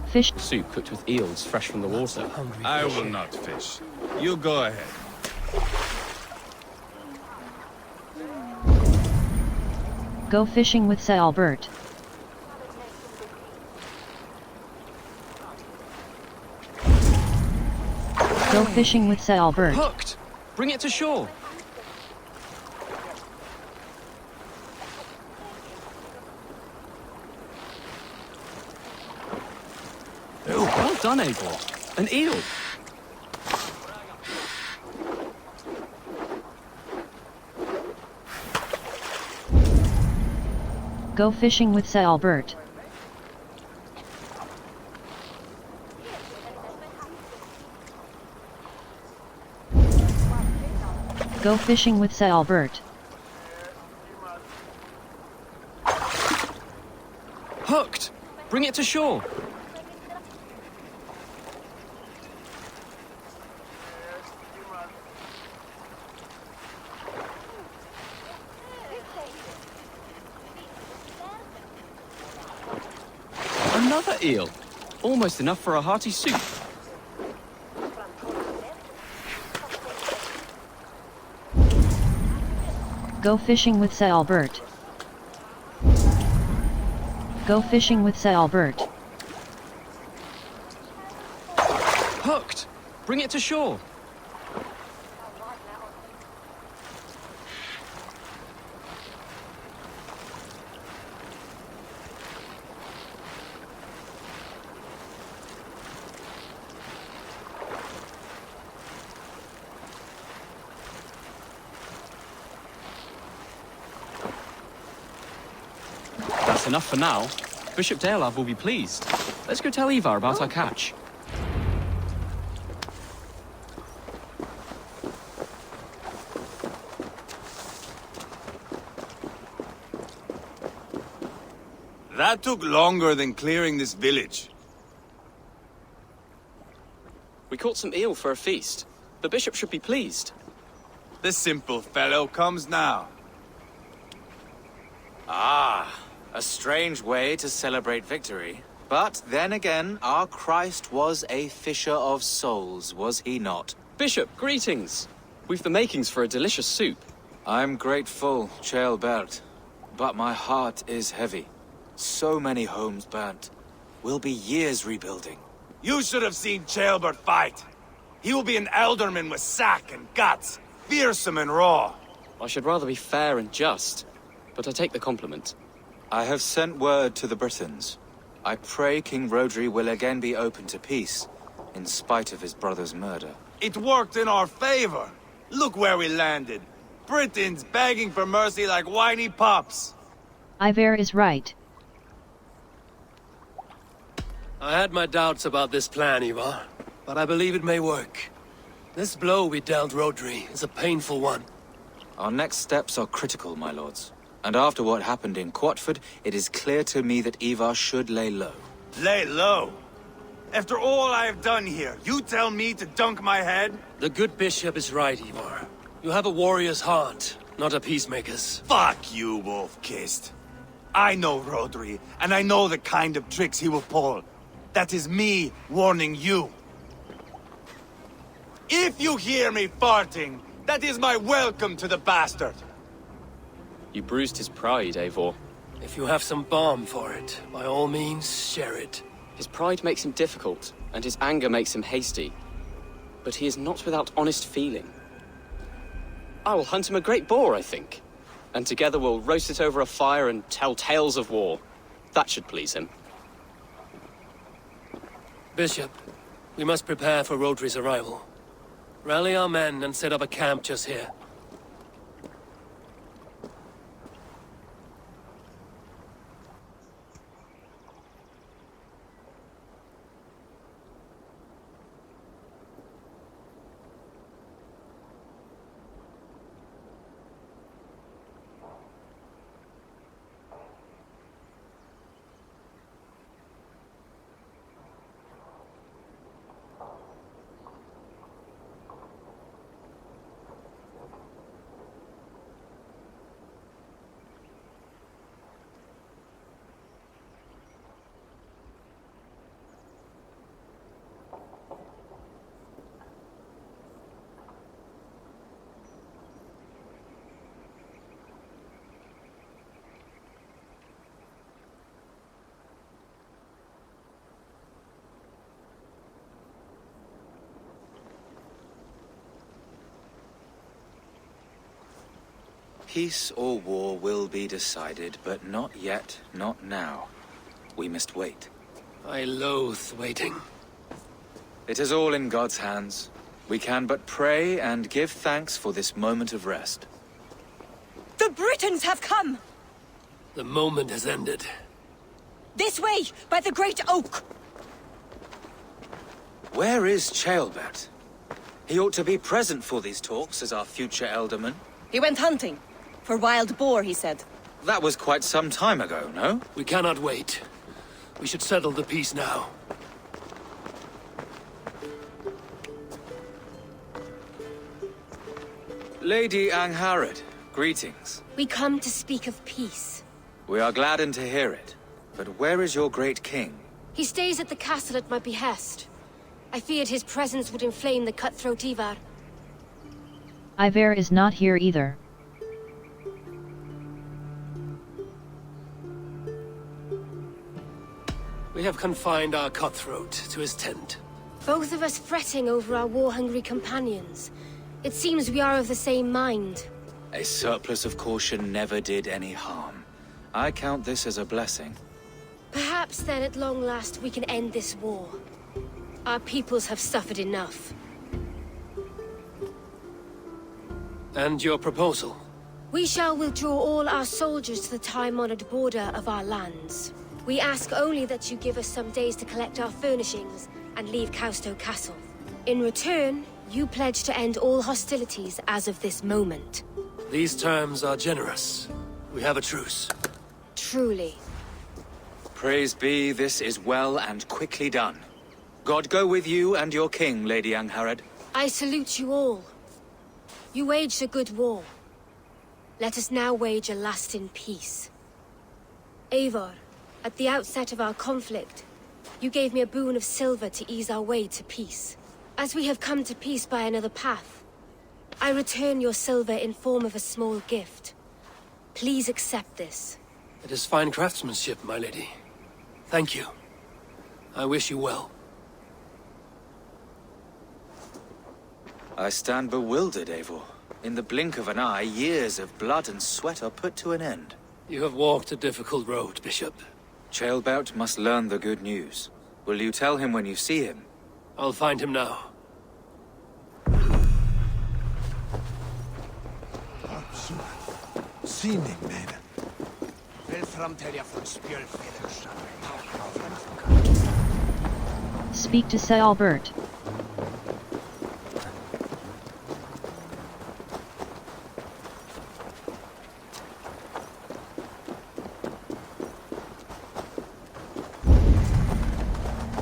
Fish Soup cooked with eels fresh from the water. I will not fish. You go ahead. Go fishing with Sir Albert. Go fishing with Sir Albert. Hooked! Bring it to shore. Well done, Eivor. An eel. Go fishing with Sir Albert. Go fishing with Sir Albert. Hooked! Bring it to shore. Another eel. Almost enough for a hearty soup. Go fishing with Sir Albert. Go fishing with Sir Albert. Hooked! Bring it to shore. That's enough for now. Bishop Daelav will be pleased. Let's go tell Ivar about our catch. That took longer than clearing this village. We caught some eel for a feast. The bishop should be pleased. The simple fellow comes now. Ah, a strange way to celebrate victory. But then again, our Christ was a fisher of souls, was he not? Bishop, greetings. We've the makings for a delicious soup. I'm grateful, Ceolbert, but my heart is heavy. So many homes burnt. We'll be years rebuilding. You should have seen Ceolbert fight. He will be an elderman with sack and guts, fearsome and raw. I should rather be fair and just, but I take the compliment. I have sent word to the Britons. I pray King Rodri will again be open to peace, in spite of his brother's murder. It worked in our favor. Look where we landed. Britons begging for mercy like whiny pups. Eivor is right. I had my doubts about this plan, Ivar, but I believe it may work. This blow we dealt Rodri is a painful one. Our next steps are critical, my lords. And after what happened in Kjotve, it is clear to me that Ivar should lay low. Lay low? After all I have done here, you tell me to dunk my head? The good bishop is right, Eivor. You have a warrior's heart, not a peacemaker's. Fuck you, wolf-kissed. I know Rodri, and I know the kind of tricks he will pull. That is me warning you. If you hear me farting, that is my welcome to the bastard. You bruised his pride, Eivor. If you have some balm for it, by all means, share it. His pride makes him difficult, and his anger makes him hasty. But he is not without honest feeling. I will hunt him a great boar, I think. And together we'll roast it over a fire and tell tales of war. That should please him. Bishop, we must prepare for Rodri's arrival. Rally our men and set up a camp just here. Peace or war will be decided, but not yet, not now. We must wait. I loathe waiting. It is all in God's hands. We can but pray and give thanks for this moment of rest. The Britons have come! The moment has ended. This way, by the great oak! Where is Ceolbert? He ought to be present for these talks as our future elderman. He went hunting. For wild boar, he said. That was quite some time ago, no? We cannot wait. We should settle the peace now. Lady Angharad, greetings. We come to speak of peace. We are gladdened to hear it. But where is your great king? He stays at the castle at my behest. I feared his presence would inflame the cutthroat Ivar. Eivor is not here either. We have confined our cutthroat to his tent. Both of us fretting over our war-hungry companions. It seems we are of the same mind. A surplus of caution never did any harm. I count this as a blessing. Perhaps then at long last we can end this war. Our peoples have suffered enough. And your proposal? We shall withdraw all our soldiers to the time-honored border of our lands. We ask only that you give us some days to collect our furnishings and leave Kjotve Castle. In return, you pledge to end all hostilities as of this moment. These terms are generous. We have a truce. Truly. Praise be, this is well and quickly done. God go with you and your king, Lady Angharad. I salute you all. You waged a good war. Let us now wage a lasting peace. Eivor, at the outset of our conflict, you gave me a boon of silver to ease our way to peace. As we have come to peace by another path, I return your silver in form of a small gift. Please accept this. It is fine craftsmanship, my lady. Thank you. I wish you well. I stand bewildered, Eivor. In the blink of an eye, years of blood and sweat are put to an end. You have walked a difficult road, Bishop. Ceolbert must learn the good news. Will you tell him when you see him? I'll find him now. Sinning, men. Speak to Ceolbert.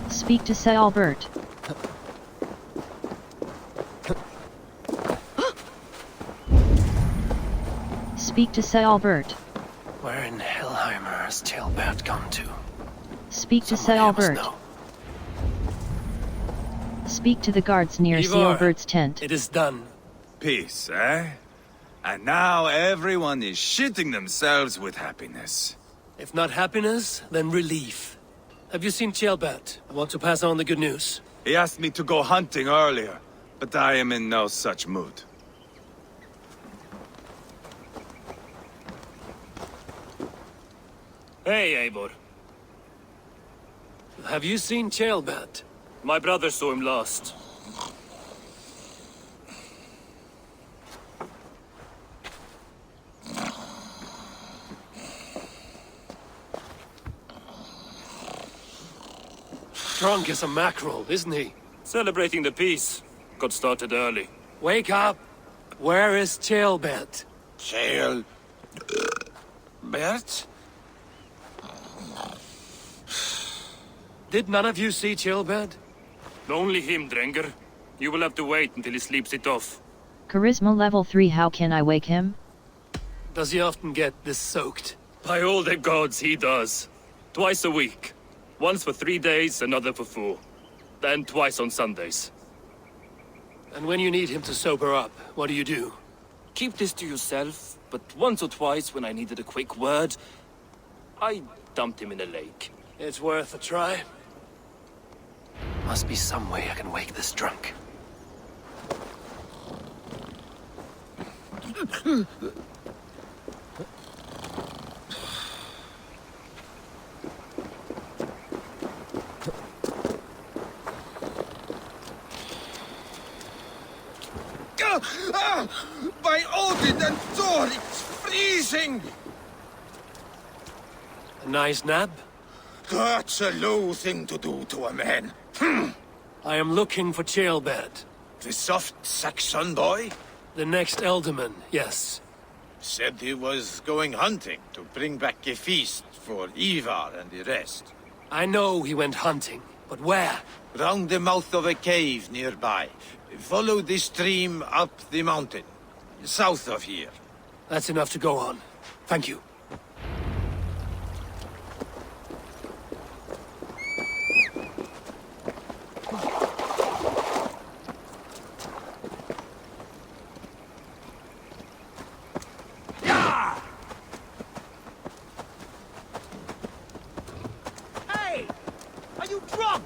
Speak to Ceolbert. Speak to Albert. Where in Hellheimer has Ceolbert gone to? Speak to Somebody must Albert. know. Speak to the guards near Eivor, Ceolbert's tent. it is done. Peace, eh? And now everyone is shitting themselves with happiness. If not happiness, then relief. Have you seen Ceolbert? I want to pass on the good news. He asked me to go hunting earlier, but I am in no such mood. Hey, Eivor. Have you seen Ceolbert? My brother saw him last. Drunk as a mackerel, isn't he? Celebrating the peace. Got started early. Wake up! Where is Ceolbert? Bert? Did none of you see Ceolbert? Only him, Drenger. You will have to wait until he sleeps it off. Charisma level 3. How can I wake him? Does he often get this soaked? By all the gods, he does. Twice a week. Once for 3 days, another for 4. Then twice on Sundays. And when you need him to sober up, what do you do? Keep this to yourself, but once or twice when I needed a quick word, I dumped him in a lake. It's worth a try. Must be some way I can wake this drunk. By Odin and Thor, it's freezing! A nice nap? That's a low thing to do to a man. I am looking for Ceolbert. The soft Saxon boy? The next Elderman, yes. Said he was going hunting to bring back a feast for Eivor and the rest. I know he went hunting, but where? Round the mouth of a cave nearby. Follow the stream up the mountain. South of here. That's enough to go on. Thank you. Hey! Are you drunk?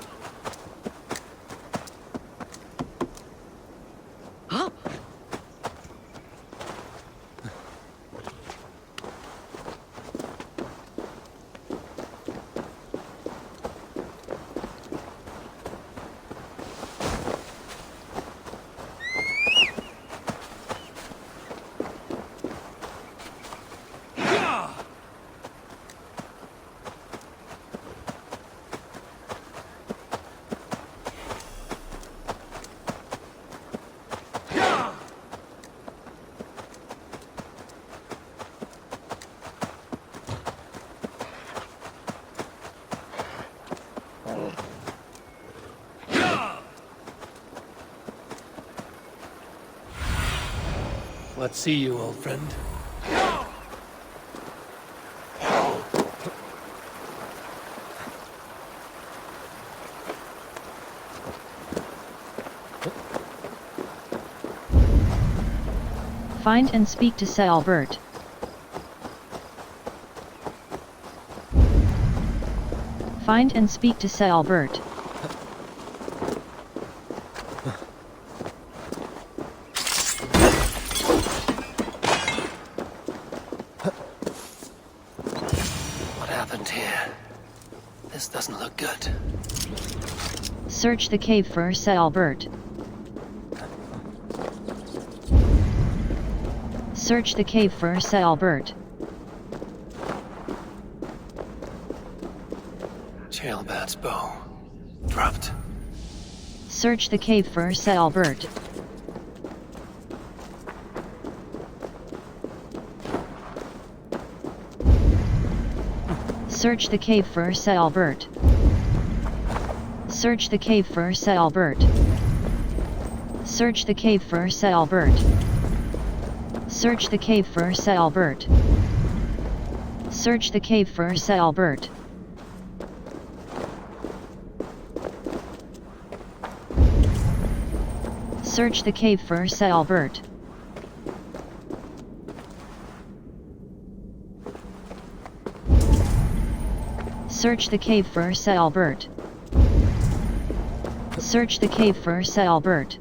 Huh? What see you, old friend? Find and speak to Ceolbert. Find and speak to Ceolbert. What happened here? This doesn't look good. Search the cave for Ceolbert. Search the cave for Ceolbert. Ceolbert's bow. Dropped. Search the cave for Ceolbert. Search the cave for Ceolbert. Search the cave for Ceolbert. Search the cave for Ceolbert. Search the cave for Albert. Search the cave for Albert. Search the cave for Albert. Search the cave for Albert. Search the cave for Albert.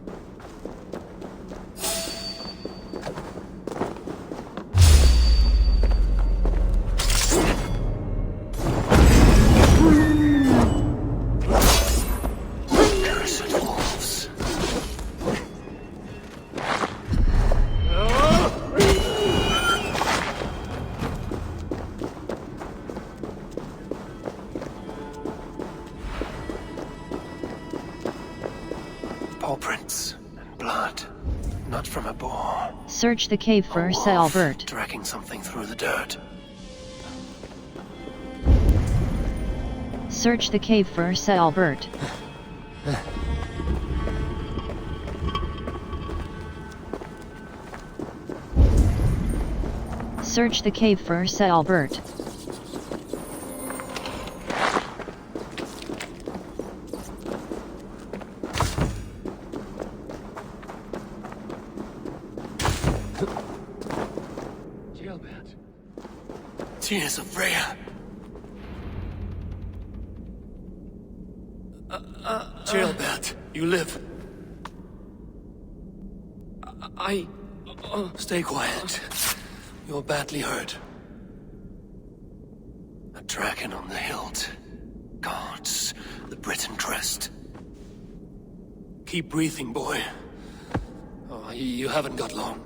Search the cave for Albert. Dragging something through the dirt. Search the cave for Albert. Search the cave for Albert. Tears of Freya. Gilbert, you live. Stay quiet. You're badly hurt. A dragon on the hilt. Guards the Briton crest. Keep breathing, boy. Oh, you haven't got long.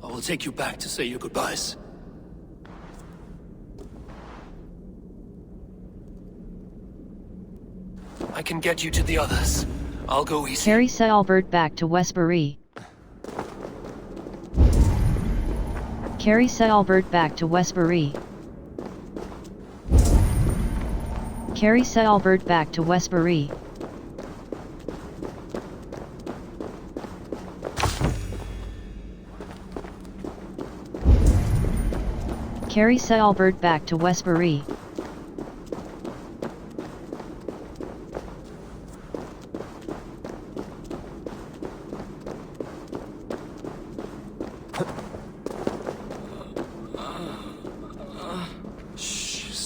I will take you back to say your goodbyes. I can get you to the others. I'll go easy. Carry Albert back to Westbury. Carry Albert back to Westbury. Carry Albert back to Westbury. Carry Albert back to Westbury.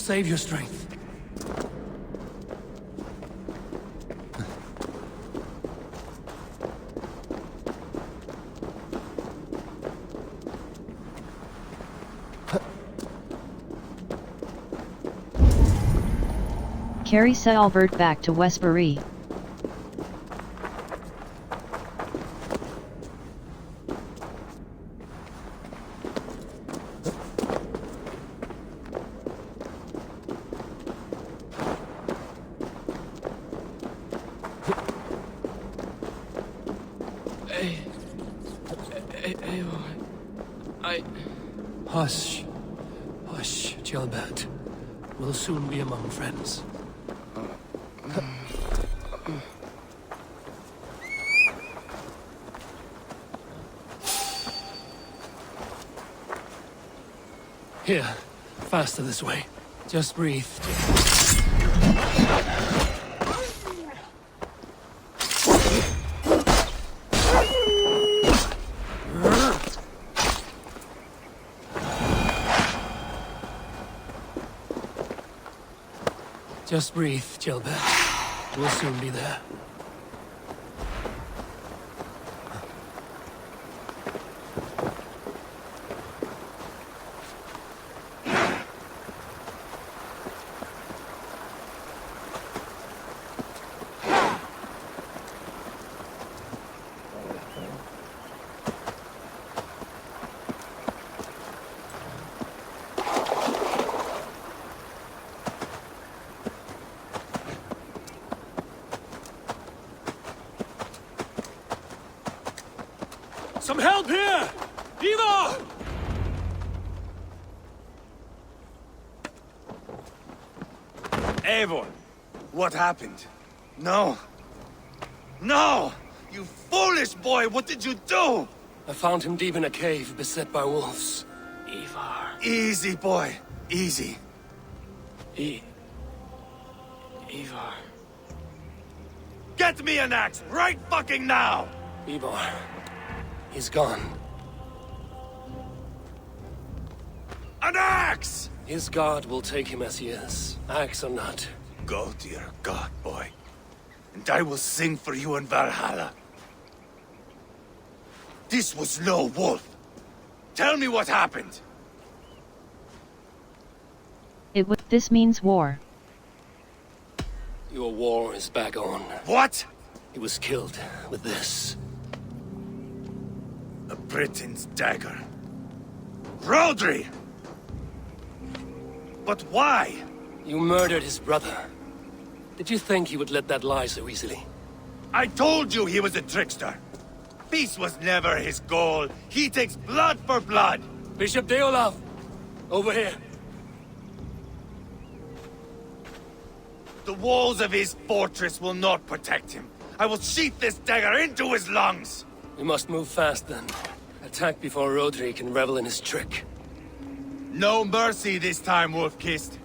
Save your strength. Carry Albert back to Westbury. Hush. Hush, Gilbert. We'll soon be among friends. Here, faster this way. Just breathe. Just breathe, Gilbert. We'll soon be there. Some help here! Eivor! Eivor, what happened? No! No! You foolish boy, what did you do? I found him deep in a cave, beset by wolves. Eivor. Easy, boy. Easy. Eivor. Get me an axe right fucking now! Eivor. He's gone. An axe! His god will take him as he is, axe or not. Go to your god, boy. And I will sing for you in Valhalla. This was no wolf. Tell me what happened. This means war. Your war is back on. What? He was killed with this. A Briton's dagger. Rodri! But why? You murdered his brother. Did you think he would let that lie so easily? I told you he was a trickster. Peace was never his goal. He takes blood for blood. Bishop Deolav! Over here. The walls of his fortress will not protect him. I will sheath this dagger into his lungs. We must move fast then. Attack before Rodri can revel in his trick. No mercy this time, Wolf-Kissed.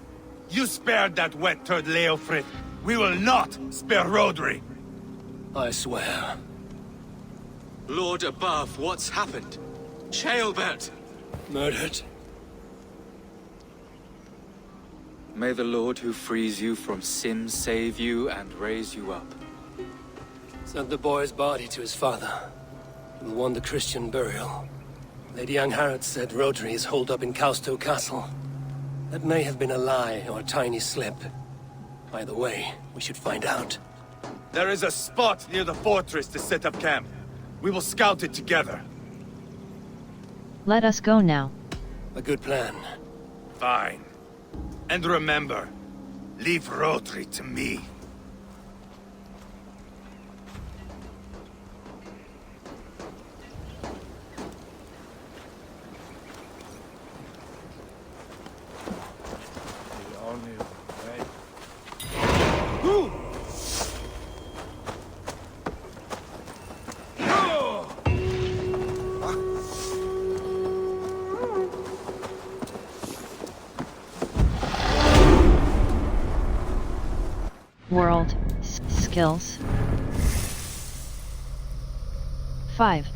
You spared that wet turd Leofrid. We will not spare Rodri. I swear. Lord above, what's happened? Heillboer! Murdered. May the Lord who frees you from sin save you and raise you up. Sent the boy's body to his father. Who won the Christian burial. Lady Angharad said Rodri is holed up in Kausto Castle. That may have been a lie or a tiny slip. Either way, we should find out. There is a spot near the fortress to set up camp. We will scout it together. Let us go now. A good plan. Fine. And remember, leave Rodri to me. World skills 5.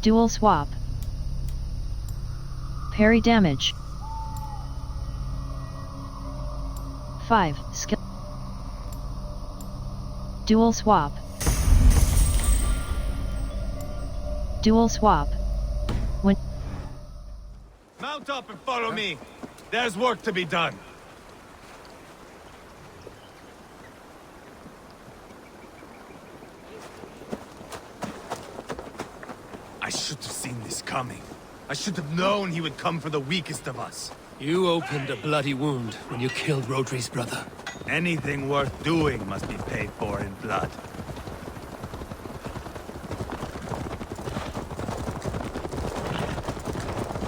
Dual swap. Parry damage. 5. Skill. Dual swap. Dual swap. When Mount up and follow me. There's work to be done. I should have seen this coming. I should have known he would come for the weakest of us. You opened a bloody wound when you killed Rodri's brother. Anything worth doing must be paid for in blood.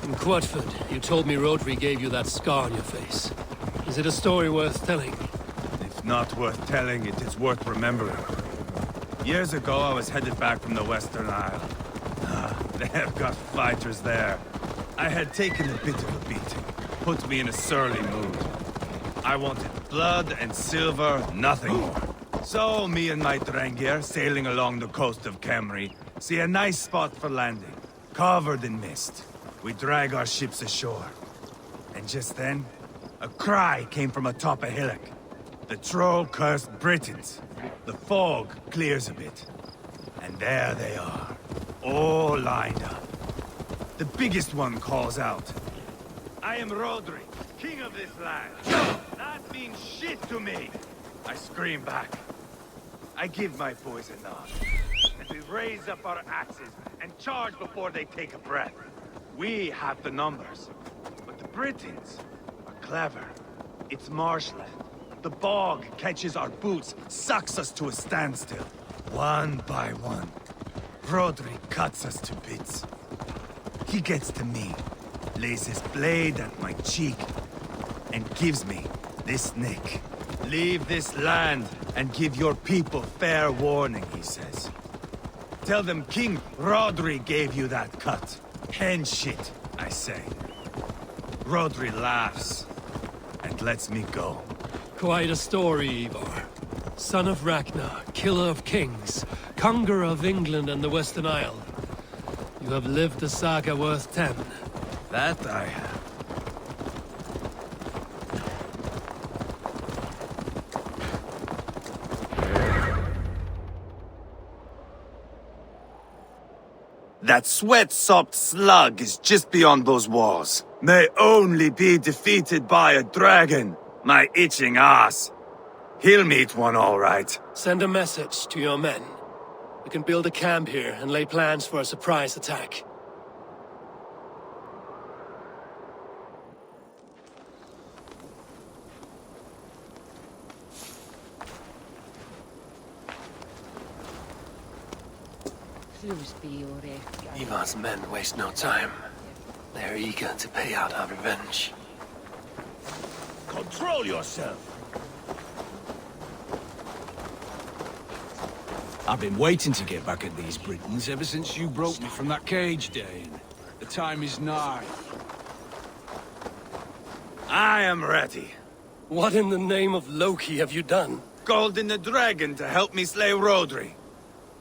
In Kjotve, you told me Rodri gave you that scar on your face. Is it a story worth telling? If not worth telling, it is worth remembering. Years ago, I was headed back from the Western Isle. They have got fighters there. I had taken a bit of a beating. Put me in a surly mood. I wanted blood and silver, nothing more. So, me and my Drengir, sailing along the coast of Kemri, see a nice spot for landing, covered in mist. We drag our ships ashore. And just then, a cry came from atop a hillock. The troll-cursed Britons. The fog clears a bit. And there they are, all lined up. The biggest one calls out, "I am Rodri, king of this land. That means shit to me." I scream back. I give my boys a nod. And we raise up our axes and charge before they take a breath. We have the numbers. But the Britons are clever. It's marshland. The bog catches our boots, sucks us to a standstill. One by one, Rodri cuts us to bits. He gets to me, lays his blade at my cheek, and gives me this nick. "Leave this land and give your people fair warning," he says. Tell them King Rodri gave you that cut. Hen shit, I say. Rodri laughs and lets me go. Quite a story, Eivor. Son of Ragnar, killer of kings, conqueror of England and the Western Isle. You have lived a saga worth 10. That I have. That sweat-sopped slug is just beyond those walls. May only be defeated by a dragon, my itching ass. He'll meet one all right. Send a message to your men. We can build a camp here and lay plans for a surprise attack. Ivar's men waste no time. They're eager to pay out our revenge. Control yourself! I've been waiting to get back at these Britons ever since you broke me from that cage, Dane. The time is nigh. I am ready. What in the name of Loki have you done? Called in the dragon to help me slay Rodri.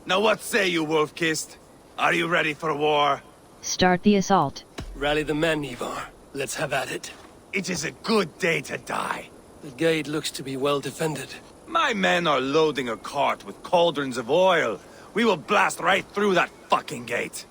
Now what say you, Wolf-Kissed? Are you ready for war? Start the assault. Rally the men, Eivor. Let's have at it. It is a good day to die. The gate looks to be well defended. My men are loading a cart with cauldrons of oil. We will blast right through that fucking gate.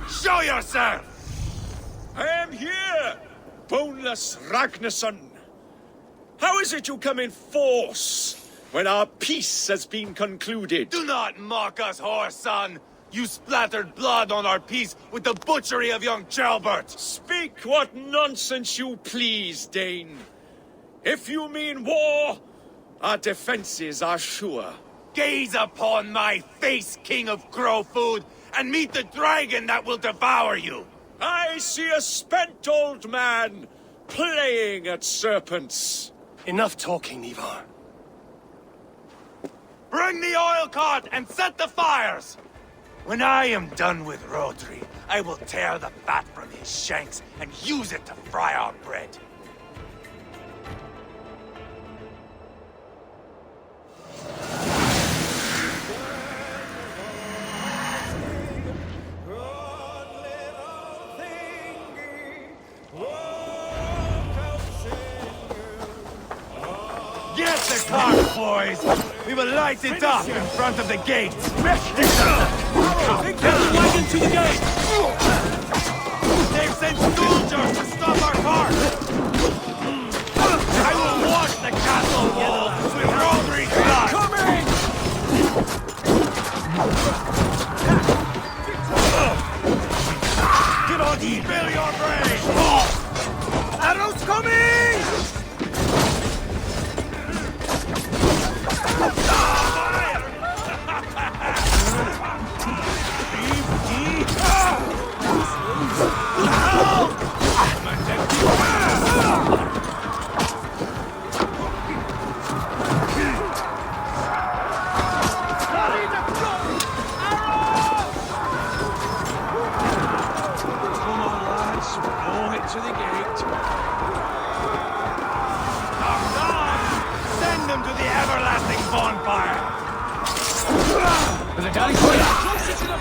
Show yourself! I am here, boneless Ragnarsson. How is it you come in force when our peace has been concluded? Do not mock us, whoreson! You splattered blood on our peace with the butchery of young Ceolbert! Speak what nonsense you please, Dane. If you mean war, our defenses are sure. Gaze upon my face, King of Crow Food, and meet the dragon that will devour you! I see a spent old man playing at serpents. Enough talking, Eivor. Bring the oil cart and set the fires! When I am done with Rodri, I will tear the fat from his shanks and use it to fry our bread. Get the cart, boys! We will light it up in front of the gate! Get the wagon to the gate! They've sent soldiers to stop our cart! I will wash the castle walls with Rodri's blood! Coming! Get on, spill your brains! Arrows coming! To the gate. Send them to the everlasting bonfire! There's a galley for you. Closer to the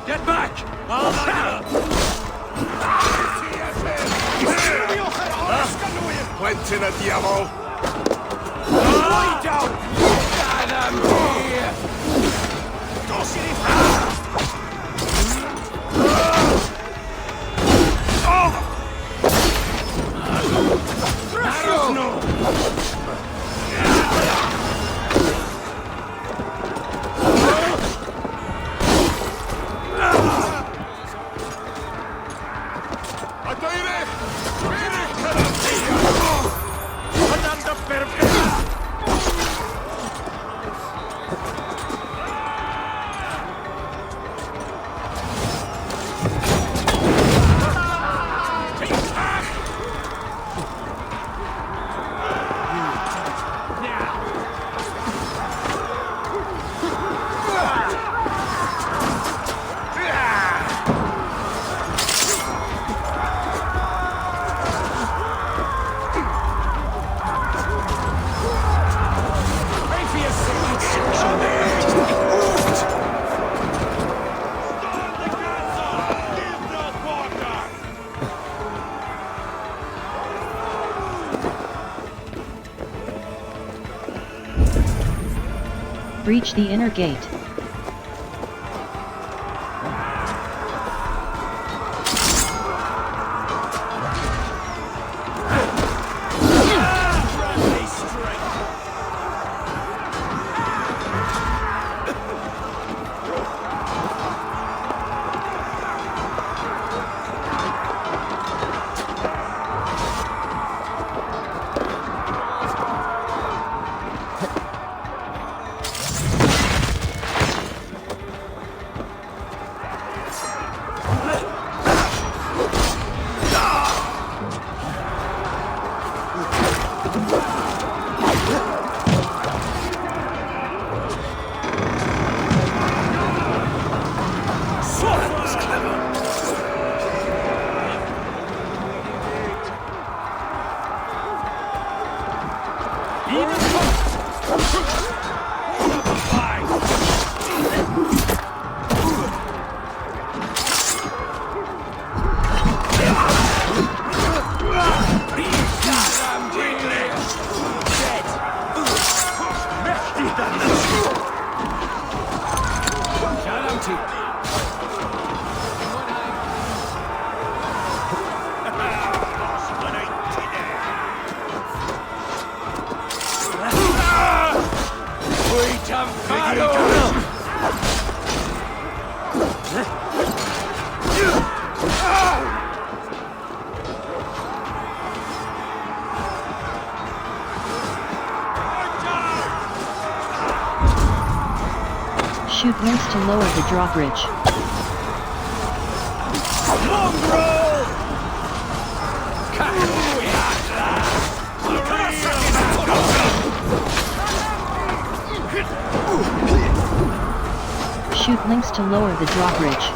Get back! Breach the inner gate. Shoot links to lower the drawbridge. Shoot links to lower the drawbridge.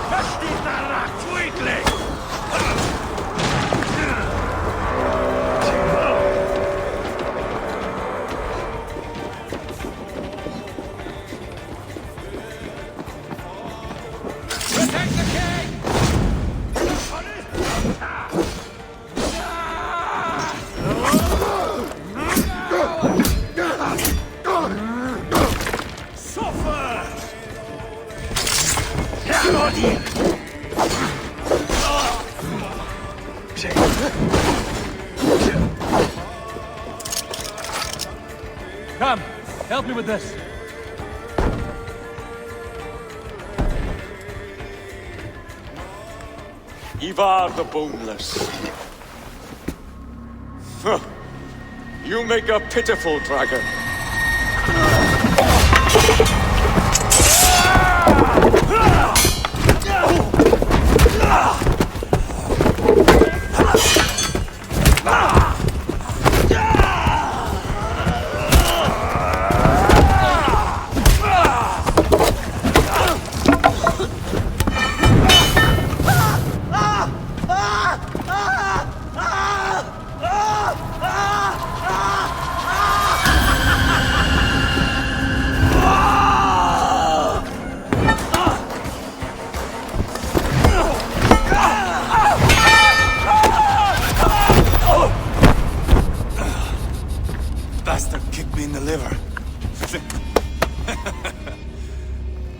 Come, help me with this. Ivar the Boneless. Huh. You make a pitiful dragon.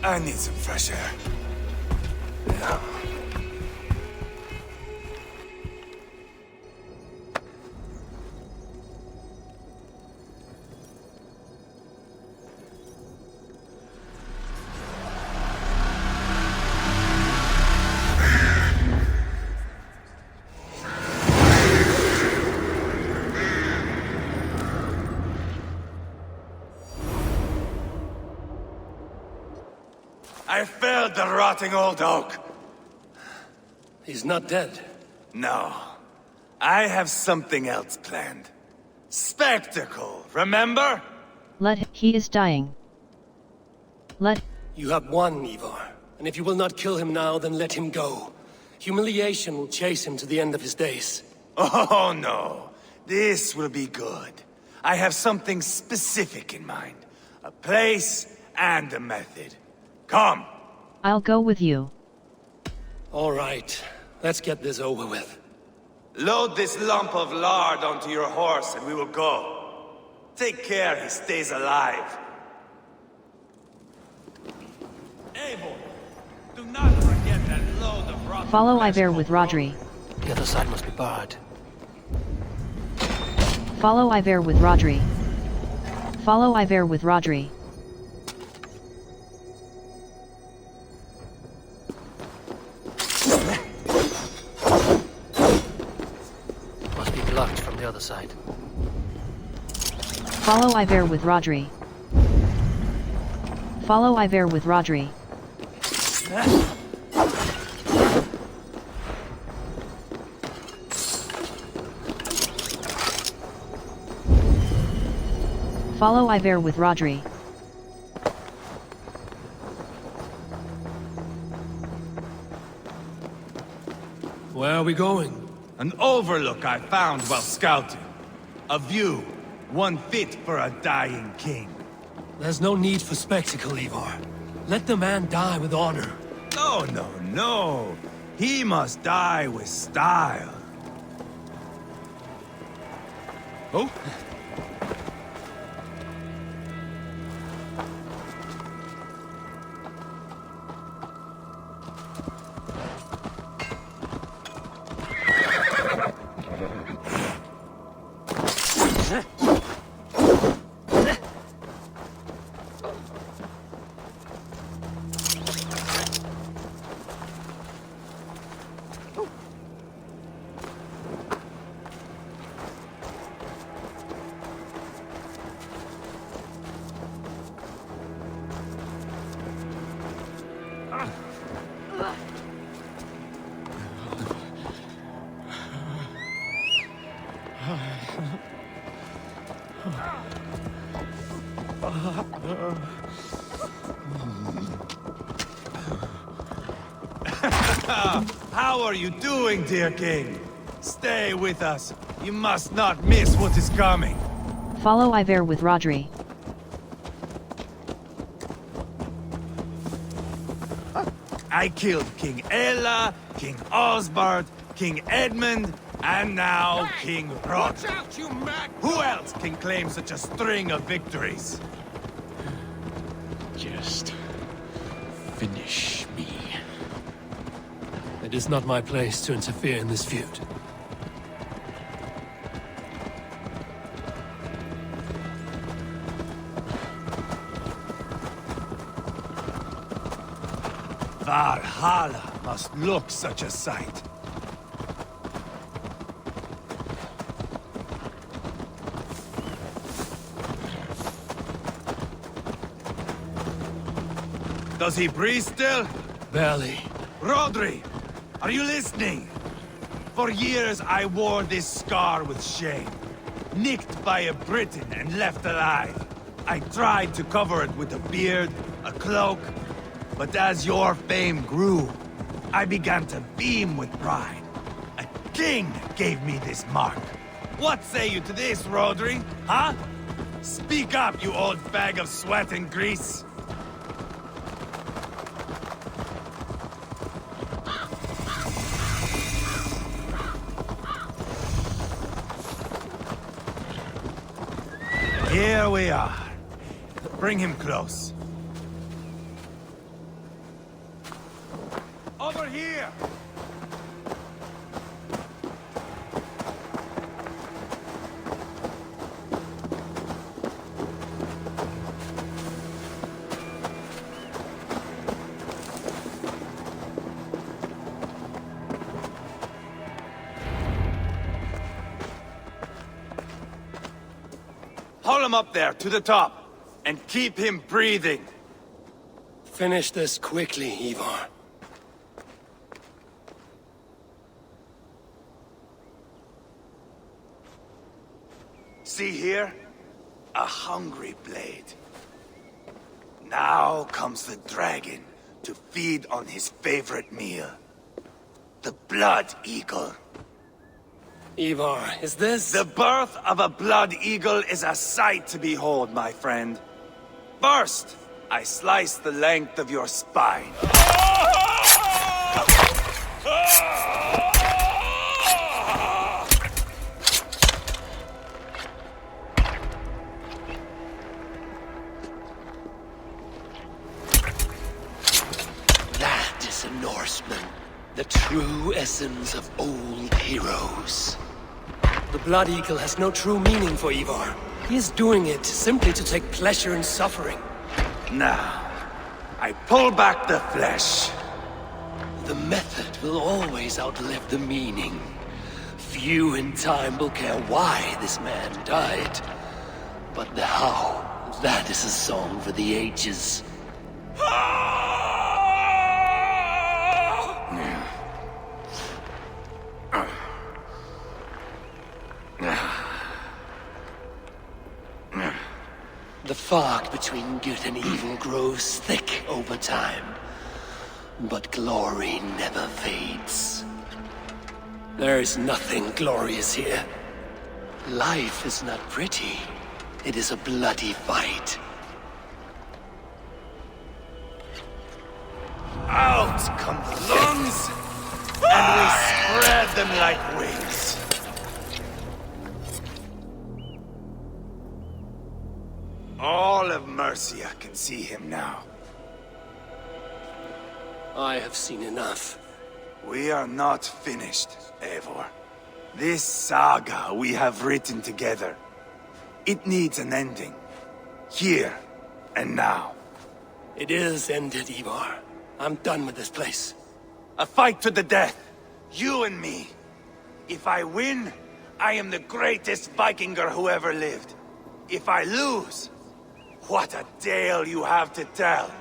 I need some fresh air. I felled the rotting old oak. He's not dead. No. I have something else planned. Spectacle, remember? He is dying. You have won, Eivor. And if you will not kill him now, then let him go. Humiliation will chase him to the end of his days. Oh no. This will be good. I have something specific in mind. A place and a method. Come! I'll go with you. All right. Let's get this over with. Load this lump of lard onto your horse and we will go. Take care he stays alive. Eivor, do not forget that load of rotten... Follow Eivor with Rodri. The other side must be barred. Follow Eivor with Rodri. Follow Eivor with Rodri. Must be blocked from the other side. Follow Eivor with Rodri. Follow Eivor with Rodri. Follow Eivor with Rodri. Where are we going? An overlook I found while scouting. A view, one fit for a dying king. There's no need for spectacle, Eivor. Let the man die with honor. No, no, no. He must die with style. Oh? How are you doing, dear king? Stay with us. You must not miss what is coming. Follow Eivor with Rodri. I killed King Ella, King Osbert, King Edmund, and now King Rod. Watch out, you mag! Who else can claim such a string of victories? Just finish me. It is not my place to interfere in this feud. Valhalla must look such a sight. Does he breathe still? Barely. Rodri, are you listening? For years I wore this scar with shame. Nicked by a Briton and left alive. I tried to cover it with a beard, a cloak, but as your fame grew, I began to beam with pride. A king gave me this mark. What say you to this, Rodri? Huh? Speak up, you old bag of sweat and grease. Here we are. Bring him close. Over here! Haul him up there, to the top, and keep him breathing. Finish this quickly, Eivor. See here? A hungry blade. Now comes the dragon to feed on his favorite meal. The blood eagle. Eivor, is this... The birth of a blood eagle is a sight to behold, my friend. First, I slice the length of your spine. That is a Norseman. The true essence of old heroes. The Blood Eagle has no true meaning for Eivor. He is doing it simply to take pleasure in suffering. Now, I pull back the flesh. The method will always outlive the meaning. Few in time will care why this man died. But the how, that is a song for the ages. The fog between good and evil grows thick over time. But glory never fades. There is nothing glorious here. Life is not pretty. It is a bloody fight. Out come the lungs, and we spread them like wings. All of Mercia can see him now. I have seen enough. We are not finished, Eivor. This saga we have written together, it needs an ending. Here and now. It is ended, Eivor. I'm done with this place. A fight to the death. You and me. If I win, I am the greatest Vikinger who ever lived. If I lose, what a tale you have to tell.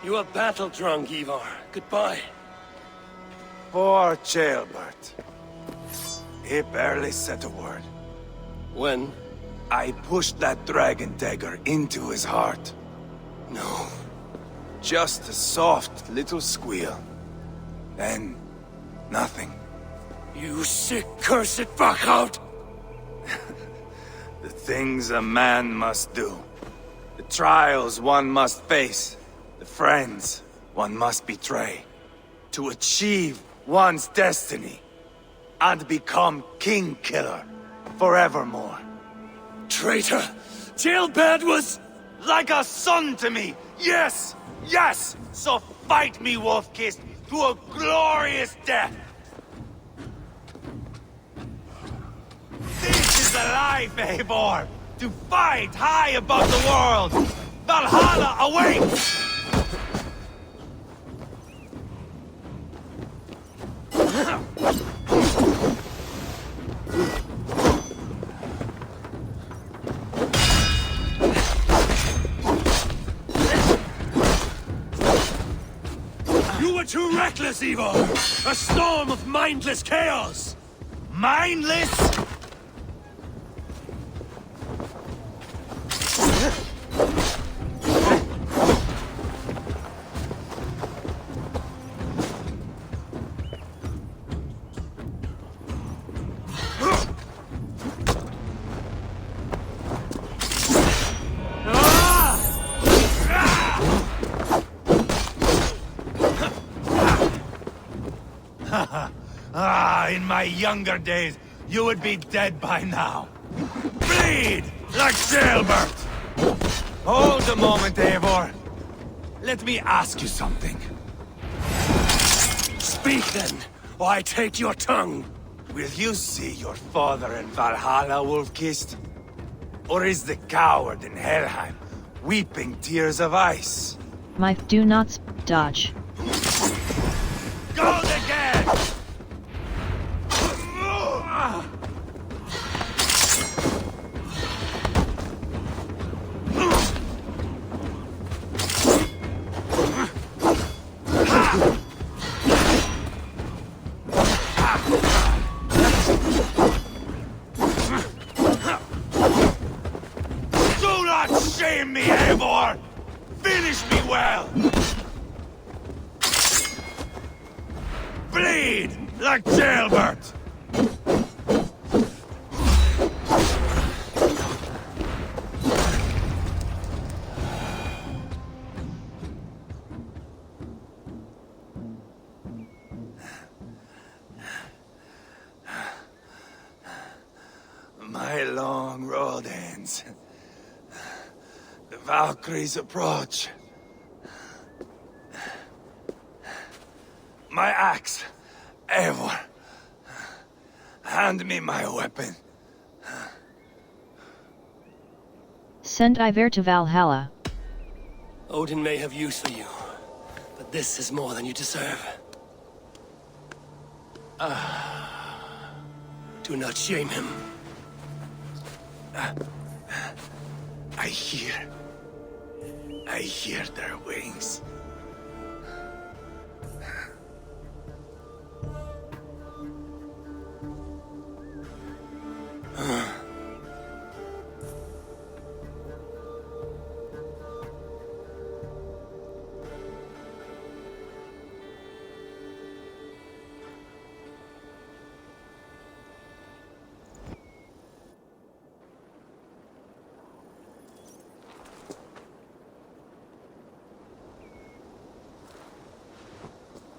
You are battle-drunk, Eivor. Goodbye. Poor Heillboer. He barely said a word. When? I pushed that dragon dagger into his heart. No. Just a soft little squeal. Then, nothing. You sick, cursed fuck-out! The things a man must do. The trials one must face. The friends one must betray. To achieve one's destiny. And become king-killer forevermore. Traitor! Heillboer was... like a son to me! Yes! Yes! So fight me, Wolf-Kissed, to a glorious death! This is a life, Eivor! To fight high above the world! Valhalla awaits! You were too reckless, Eivor! A storm of mindless chaos! Mindless? In my younger days, you would be dead by now. Bleed like Heillboer! Hold a moment, Eivor. Let me ask you something. Speak then, or I take your tongue. Will you see your father in Valhalla, Wolf-Kissed? Or is the coward in Helheim weeping tears of ice? My do not dodge. Gold again! Do not shame me, Eivor! Finish me well! Bleed like jailbird! My long road ends. The Valkyries approach. My axe, Eivor. Hand me my weapon. Send Eivor to Valhalla. Odin may have use for you, but this is more than you deserve. Do not shame him. I hear their wings.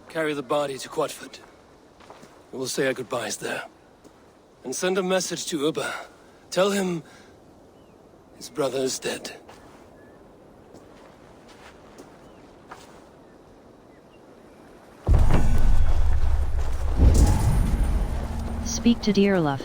Carry the body to Kjotve. We will say our goodbyes there. And send a message to Ubba. Tell him his brother is dead. Speak to Dearlove.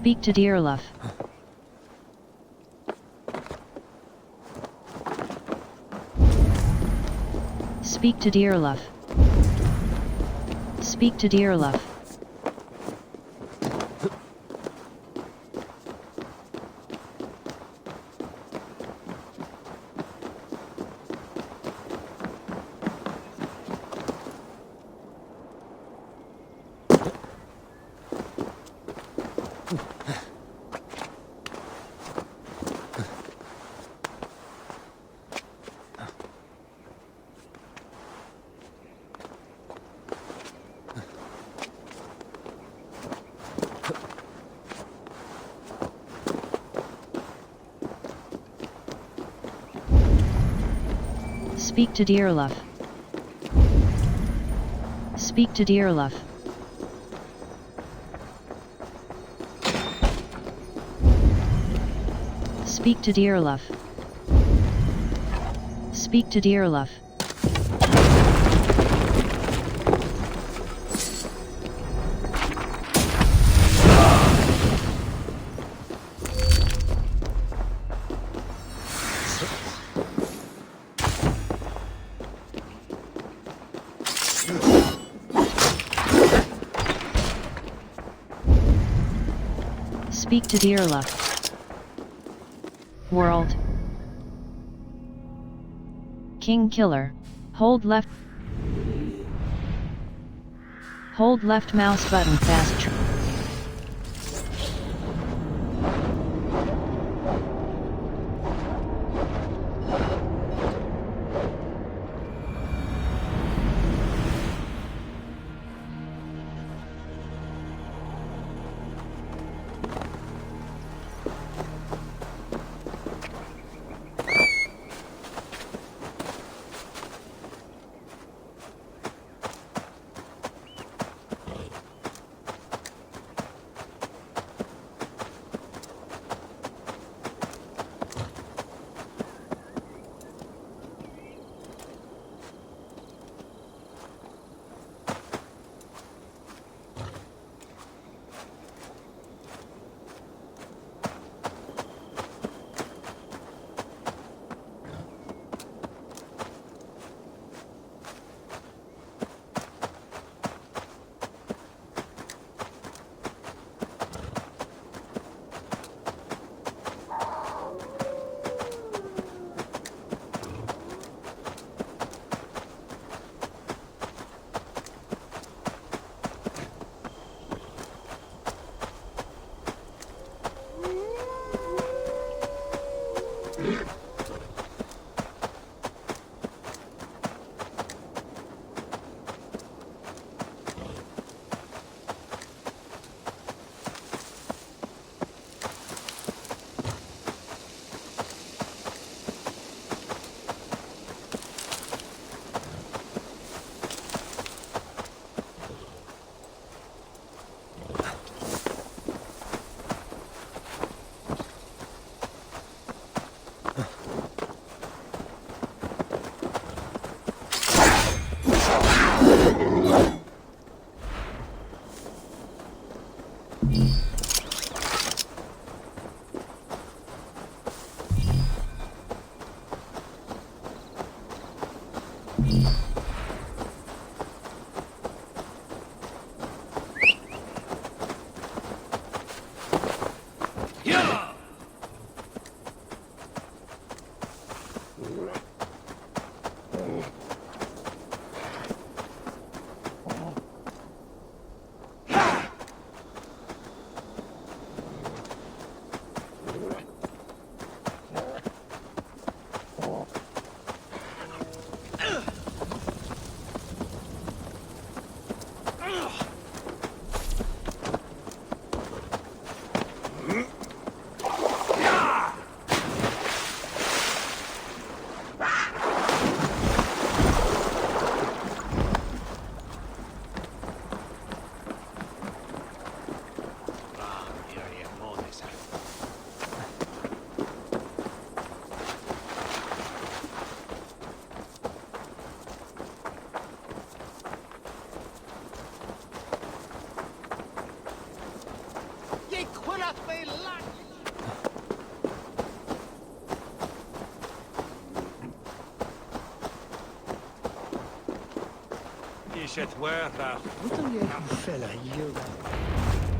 Speak to Dearlove. Speak to Dearlove. Speak to Dearlove. Speak to Dearlove. Speak to Dearlove. Speak to Dearlove. Speak to Dearlove. Speak to Dearlove. World. King Killer. Hold left mouse button fast.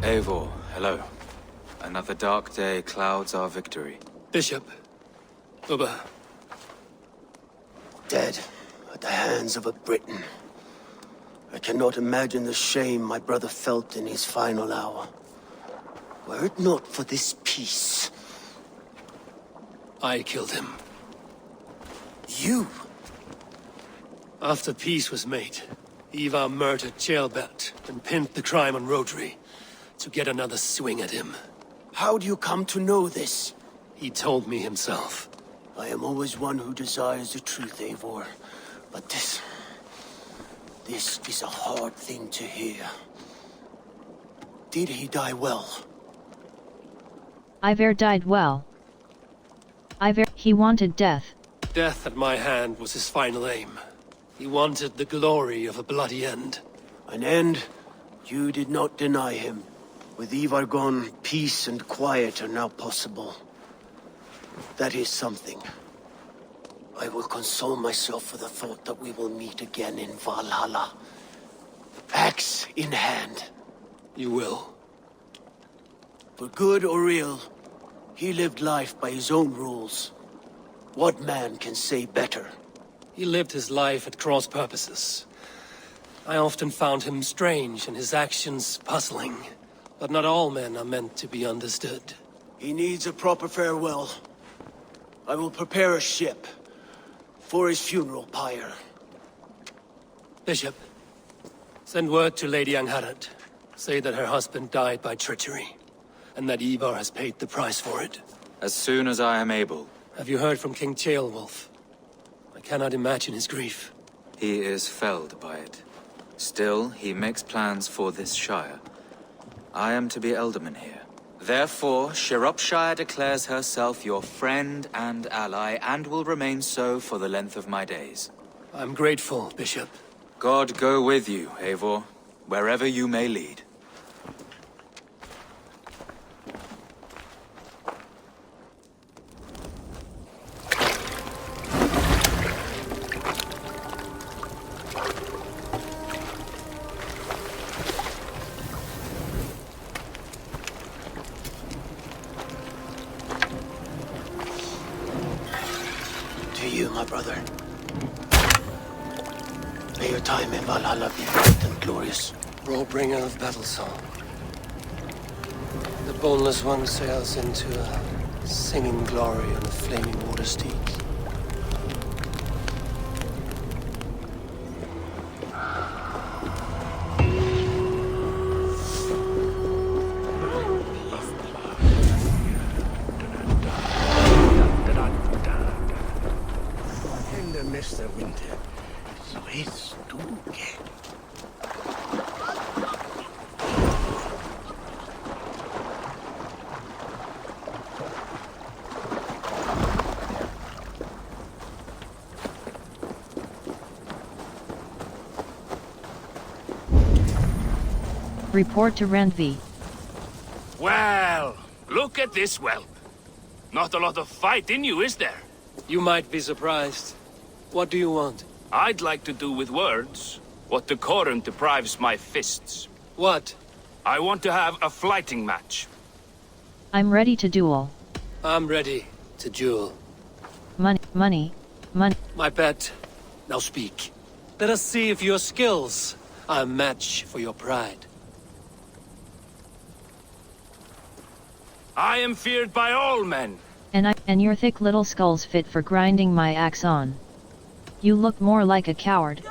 Eivor, hello. Another dark day clouds our victory. Bishop. Ubba. Dead at the hands of a Briton. I cannot imagine the shame my brother felt in his final hour. Were it not for this peace... I killed him. You? After peace was made, Ivar murdered Kjotve and pinned the crime on Rodri to get another swing at him. How do you come to know this? He told me himself. I am always one who desires the truth, Eivor. But this is a hard thing to hear. Did he die well? Eivor died well. Eivor, he wanted death. Death at my hand was his final aim. He wanted the glory of a bloody end. An end you did not deny him. With Ivar gone, peace and quiet are now possible. That is something. I will console myself for the thought that we will meet again in Valhalla. Axe in hand. You will. For good or ill, he lived life by his own rules. What man can say better? He lived his life at cross purposes. I often found him strange and his actions puzzling. But not all men are meant to be understood. He needs a proper farewell. I will prepare a ship for his funeral pyre. Bishop, send word to Lady Angharad. Say that her husband died by treachery, and that Eivor has paid the price for it. As soon as I am able. Have you heard from King Ceolwulf? I cannot imagine his grief. He is felled by it. Still, he makes plans for this shire. I am to be Elderman here. Therefore, Shropshire declares herself your friend and ally, and will remain so for the length of my days. I'm grateful, Bishop. God go with you, Eivor, wherever you may lead. To you, my brother. May your time in Valhalla be bright and glorious. Rollbringer of battle song. The boneless one sails into a singing glory on a flaming water steed. Mr. Winter, så är stuke. Report to Randvi. Well, look at this whelp. Not a lot of fight in you, is there? You might be surprised. What do you want? I'd like to do with words what the Coran deprives my fists. What? I want to have a fighting match. I'm ready to duel. I'm ready to duel. Money. My bet. Now speak. Let us see if your skills are a match for your pride. I am feared by all men. And your thick little skull's fit for grinding my axe on. You look more like a coward.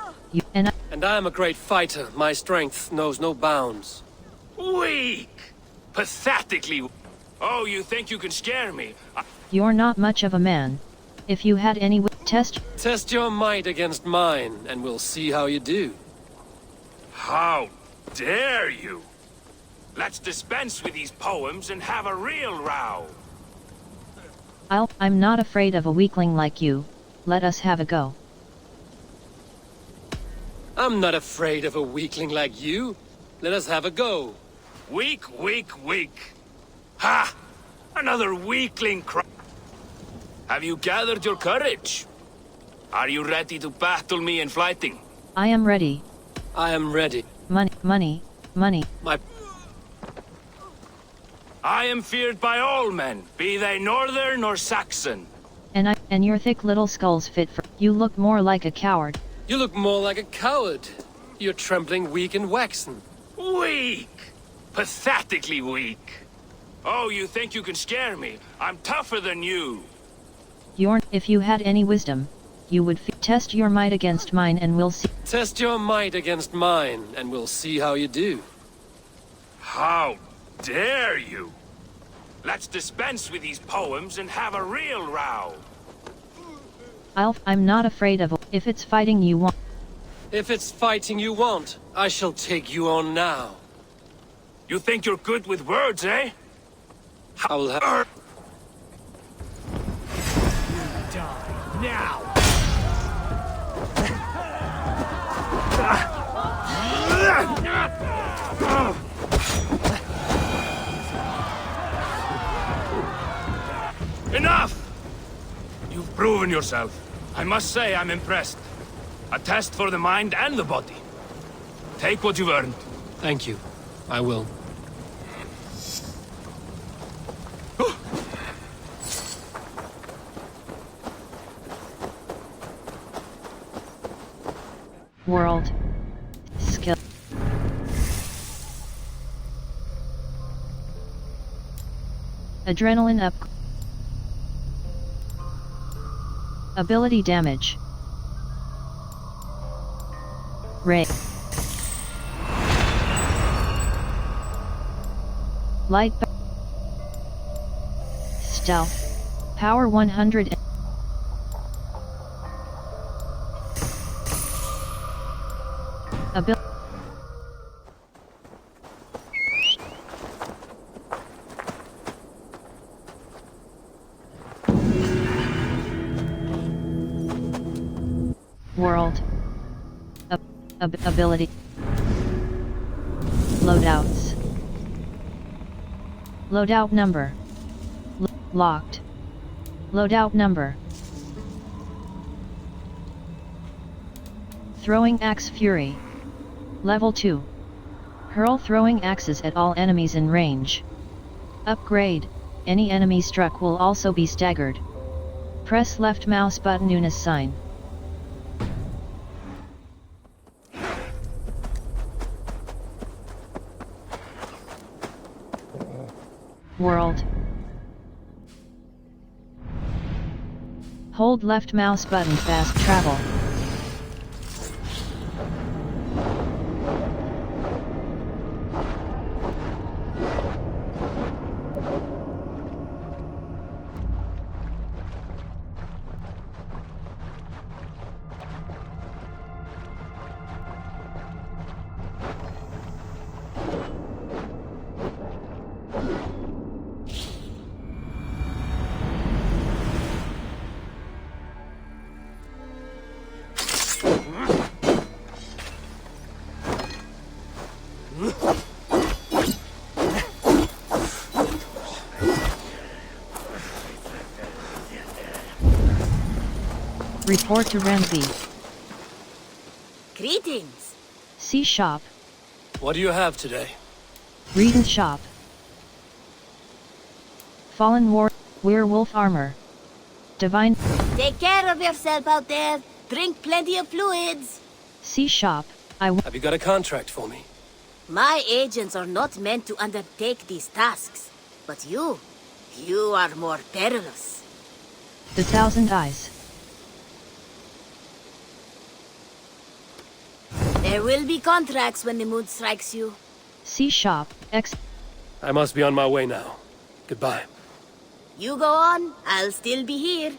And I am a great fighter. My strength knows no bounds. Weak! Pathetically... Oh, you think you can scare me? You're not much of a man. If you had any Test your might against mine, and we'll see how you do. How dare you! Let's dispense with these poems and have a real row. I'm not afraid of a weakling like you. Let us have a go. I'm not afraid of a weakling like you. Let us have a go. Weak. Ha! Another weakling Have you gathered your courage? Are you ready to battle me in fighting? I am ready. I am ready. Money. I am feared by all men, be they northern or Saxon. And your thick little skulls fit for... You look more like a coward. You look more like a coward. You're trembling, weak and waxen. Weak! Pathetically weak. Oh, you think you can scare me? I'm tougher than you. If you had any wisdom, you would test your might against mine and we'll see. Test your might against mine, and we'll see how you do. How dare you? Let's dispense with these poems and have a real row. I'm not afraid of... If it's fighting you want... If it's fighting you want, I shall take you on now. You think you're good with words, eh? I will have... Die now! Enough! You've proven yourself. I must say I'm impressed. A test for the mind and the body. Take what you've earned. Thank you. I will. World. Skill. Adrenaline up. Ability damage. Ray. Light. Stealth. Power 100. Ability. World. Ability. Loadouts. Loadout number. Locked. Loadout number. Throwing Axe Fury. Level 2. Hurl throwing axes at all enemies in range. Upgrade. Any enemy struck will also be staggered. Press left mouse button Unis sign. World. Hold left mouse button fast travel. Report to Ramsey. Greetings. See shop. What do you have today? Read and shop. Fallen werewolf armor. Divine. Take care of yourself out there. Drink plenty of fluids. See shop. Have you got a contract for me? My agents are not meant to undertake these tasks. But you are more perilous. The Thousand Eyes. There will be contracts when the mood strikes you. See shop. X. I must be on my way now. Goodbye. You go on, I'll still be here.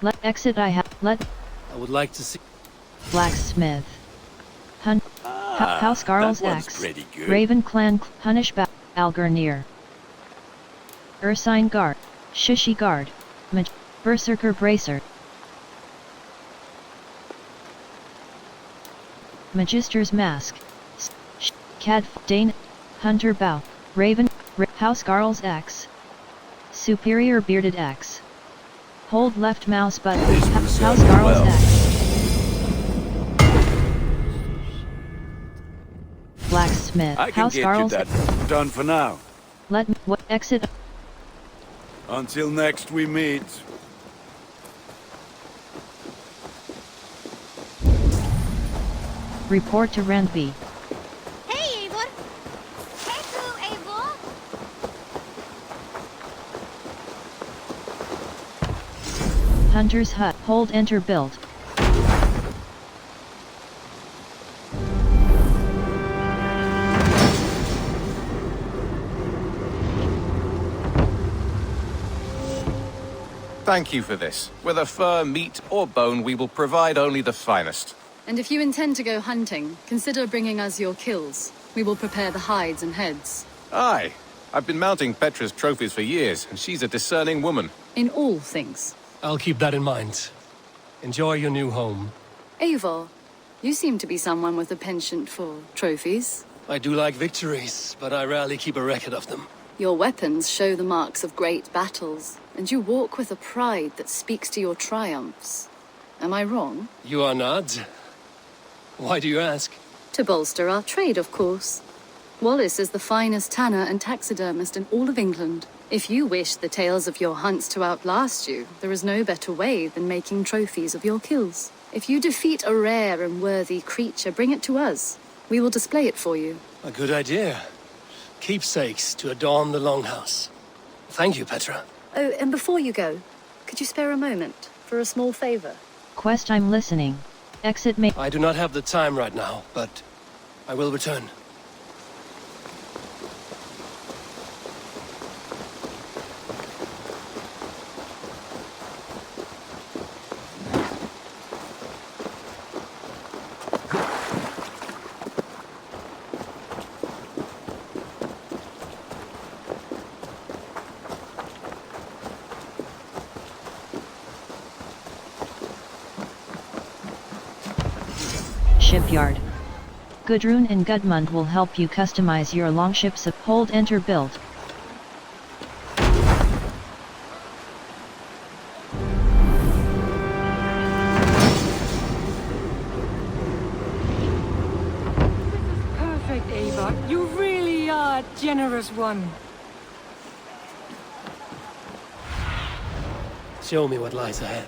Let exit I have. Let. I would like to see. Blacksmith. House Garl's Axe. Raven Clan. Punish Algernir. Ursine Guard. Shishi Guard. Berserker Bracer. Magister's Mask. Cad Dane. Hunter Bow. Raven. House Garl's Axe. Superior bearded X. Hold left mouse button. House Garl's X. Blacksmith. I can House get Garl's you that done for now. Let me exit. Until next we meet. Report to Randby. Hey, Eivor! Hey, Eivor! Hunter's hut. Hold enter build. Thank you for this. Whether fur, meat, or bone, we will provide only the finest. And if you intend to go hunting, consider bringing us your kills. We will prepare the hides and heads. Aye. I've been mounting Petra's trophies for years, and she's a discerning woman. In all things. I'll keep that in mind. Enjoy your new home. Eivor, you seem to be someone with a penchant for trophies. I do like victories, but I rarely keep a record of them. Your weapons show the marks of great battles, and you walk with a pride that speaks to your triumphs. Am I wrong? You are not. Why do you ask? To bolster our trade, of course. Wallace is the finest tanner and taxidermist in all of England. If you wish the tales of your hunts to outlast you, there is no better way than making trophies of your kills. If you defeat a rare and worthy creature, bring it to us. We will display it for you. A good idea. Keepsakes to adorn the longhouse. Thank you, Petra. Oh, and before you go, could you spare a moment for a small favor? Quest I'm listening. Exit may. I do not have the time right now, but I will return. Shipyard. Gudrun and Gudmund will help you customize your longships. Hold enter build. Perfect, Eivor. You really are a generous one. Show me what lies ahead.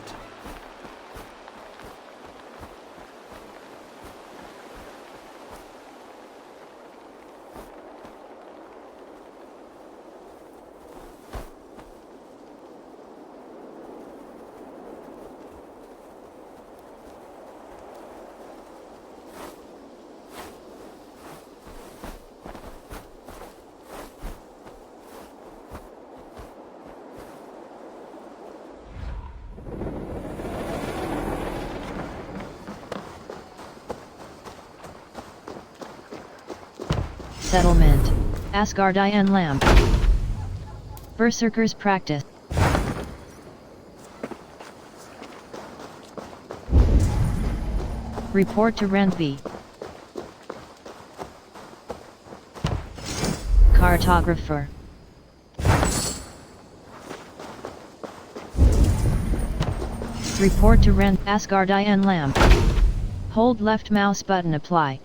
Settlement. Asgardian lamp. Berserkers practice. Report to Randby. Cartographer. Report to Asgardian lamp. Hold left mouse button apply.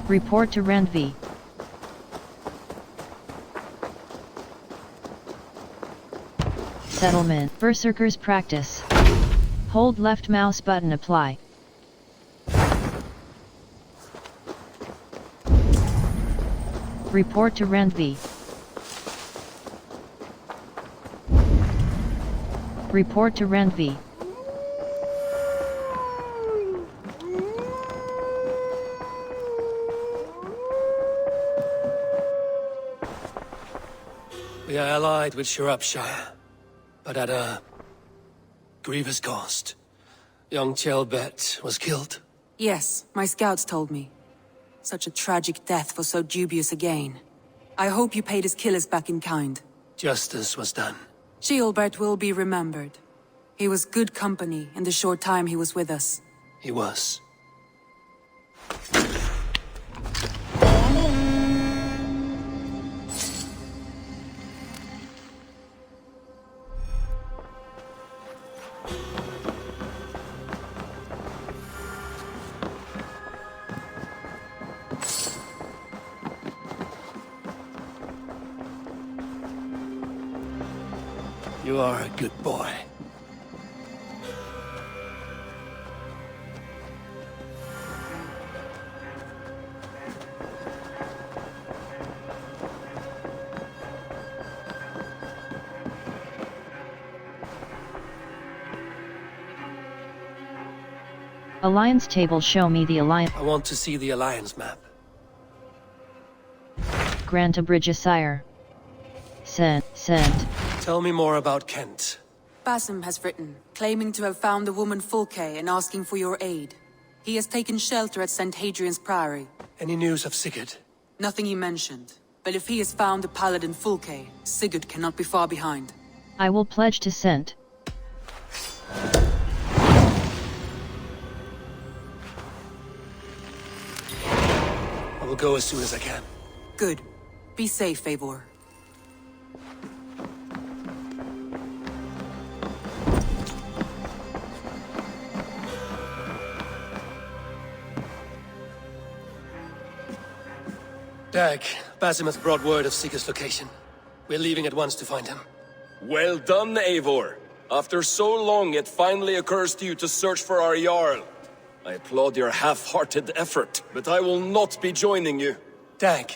Report to Randby. Settlement. Berserkers practice. Hold left mouse button apply. Report to Randby. Report to Randby. We are allied with Shropshire, but at a grievous cost. Young Kjotve was killed. Yes, my scouts told me. Such a tragic death for so dubious a gain. I hope you paid his killers back in kind. Justice was done. Heillboer will be remembered. He was good company in the short time he was with us. He was. You are a good boy. Alliance table, show me the alliance. I want to see the alliance map. Grant a bridge, Aesir. Send. Tell me more about Kent. Basim has written, claiming to have found the woman Fulke and asking for your aid. He has taken shelter at St. Hadrian's Priory. Any news of Sigurd? Nothing he mentioned. But if he has found the paladin Fulke, Sigurd cannot be far behind. I will pledge to send. I will go as soon as I can. Good. Be safe, Eivor. Dag, Basim has brought word of Sigurd's location. We're leaving at once to find him. Well done, Eivor. After so long, it finally occurs to you to search for our jarl. I applaud your half-hearted effort, but I will not be joining you. Dag,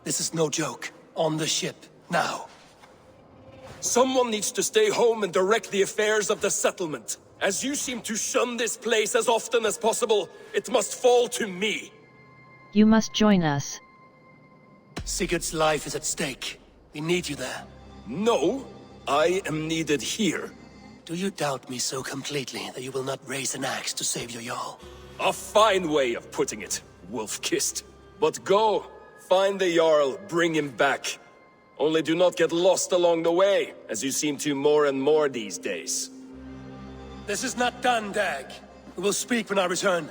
this is no joke. On the ship, now. Someone needs to stay home and direct the affairs of the settlement. As you seem to shun this place as often as possible, it must fall to me. You must join us. Sigurd's life is at stake. We need you there. No, I am needed here. Do you doubt me so completely that you will not raise an axe to save your jarl? A fine way of putting it, wolf-kissed. But go, find the jarl, bring him back. Only do not get lost along the way, as you seem to more and more these days. This is not done, Dag. We will speak when I return.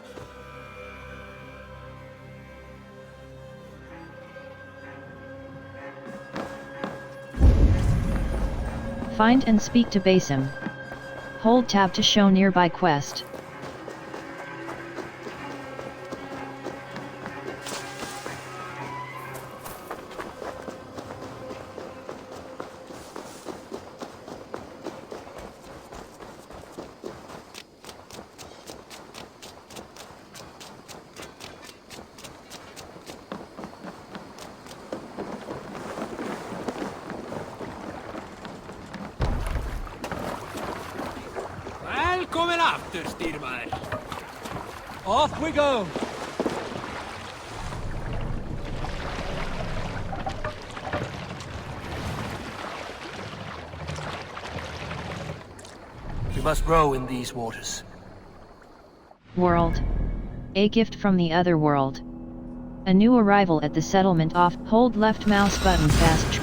Find and speak to Basim. Hold tab to show nearby quest. Välkommen after, Styrbjorn. Off we go. We must row in these waters. World. A gift from the other world. A new arrival at the settlement. Off. Hold left mouse button fast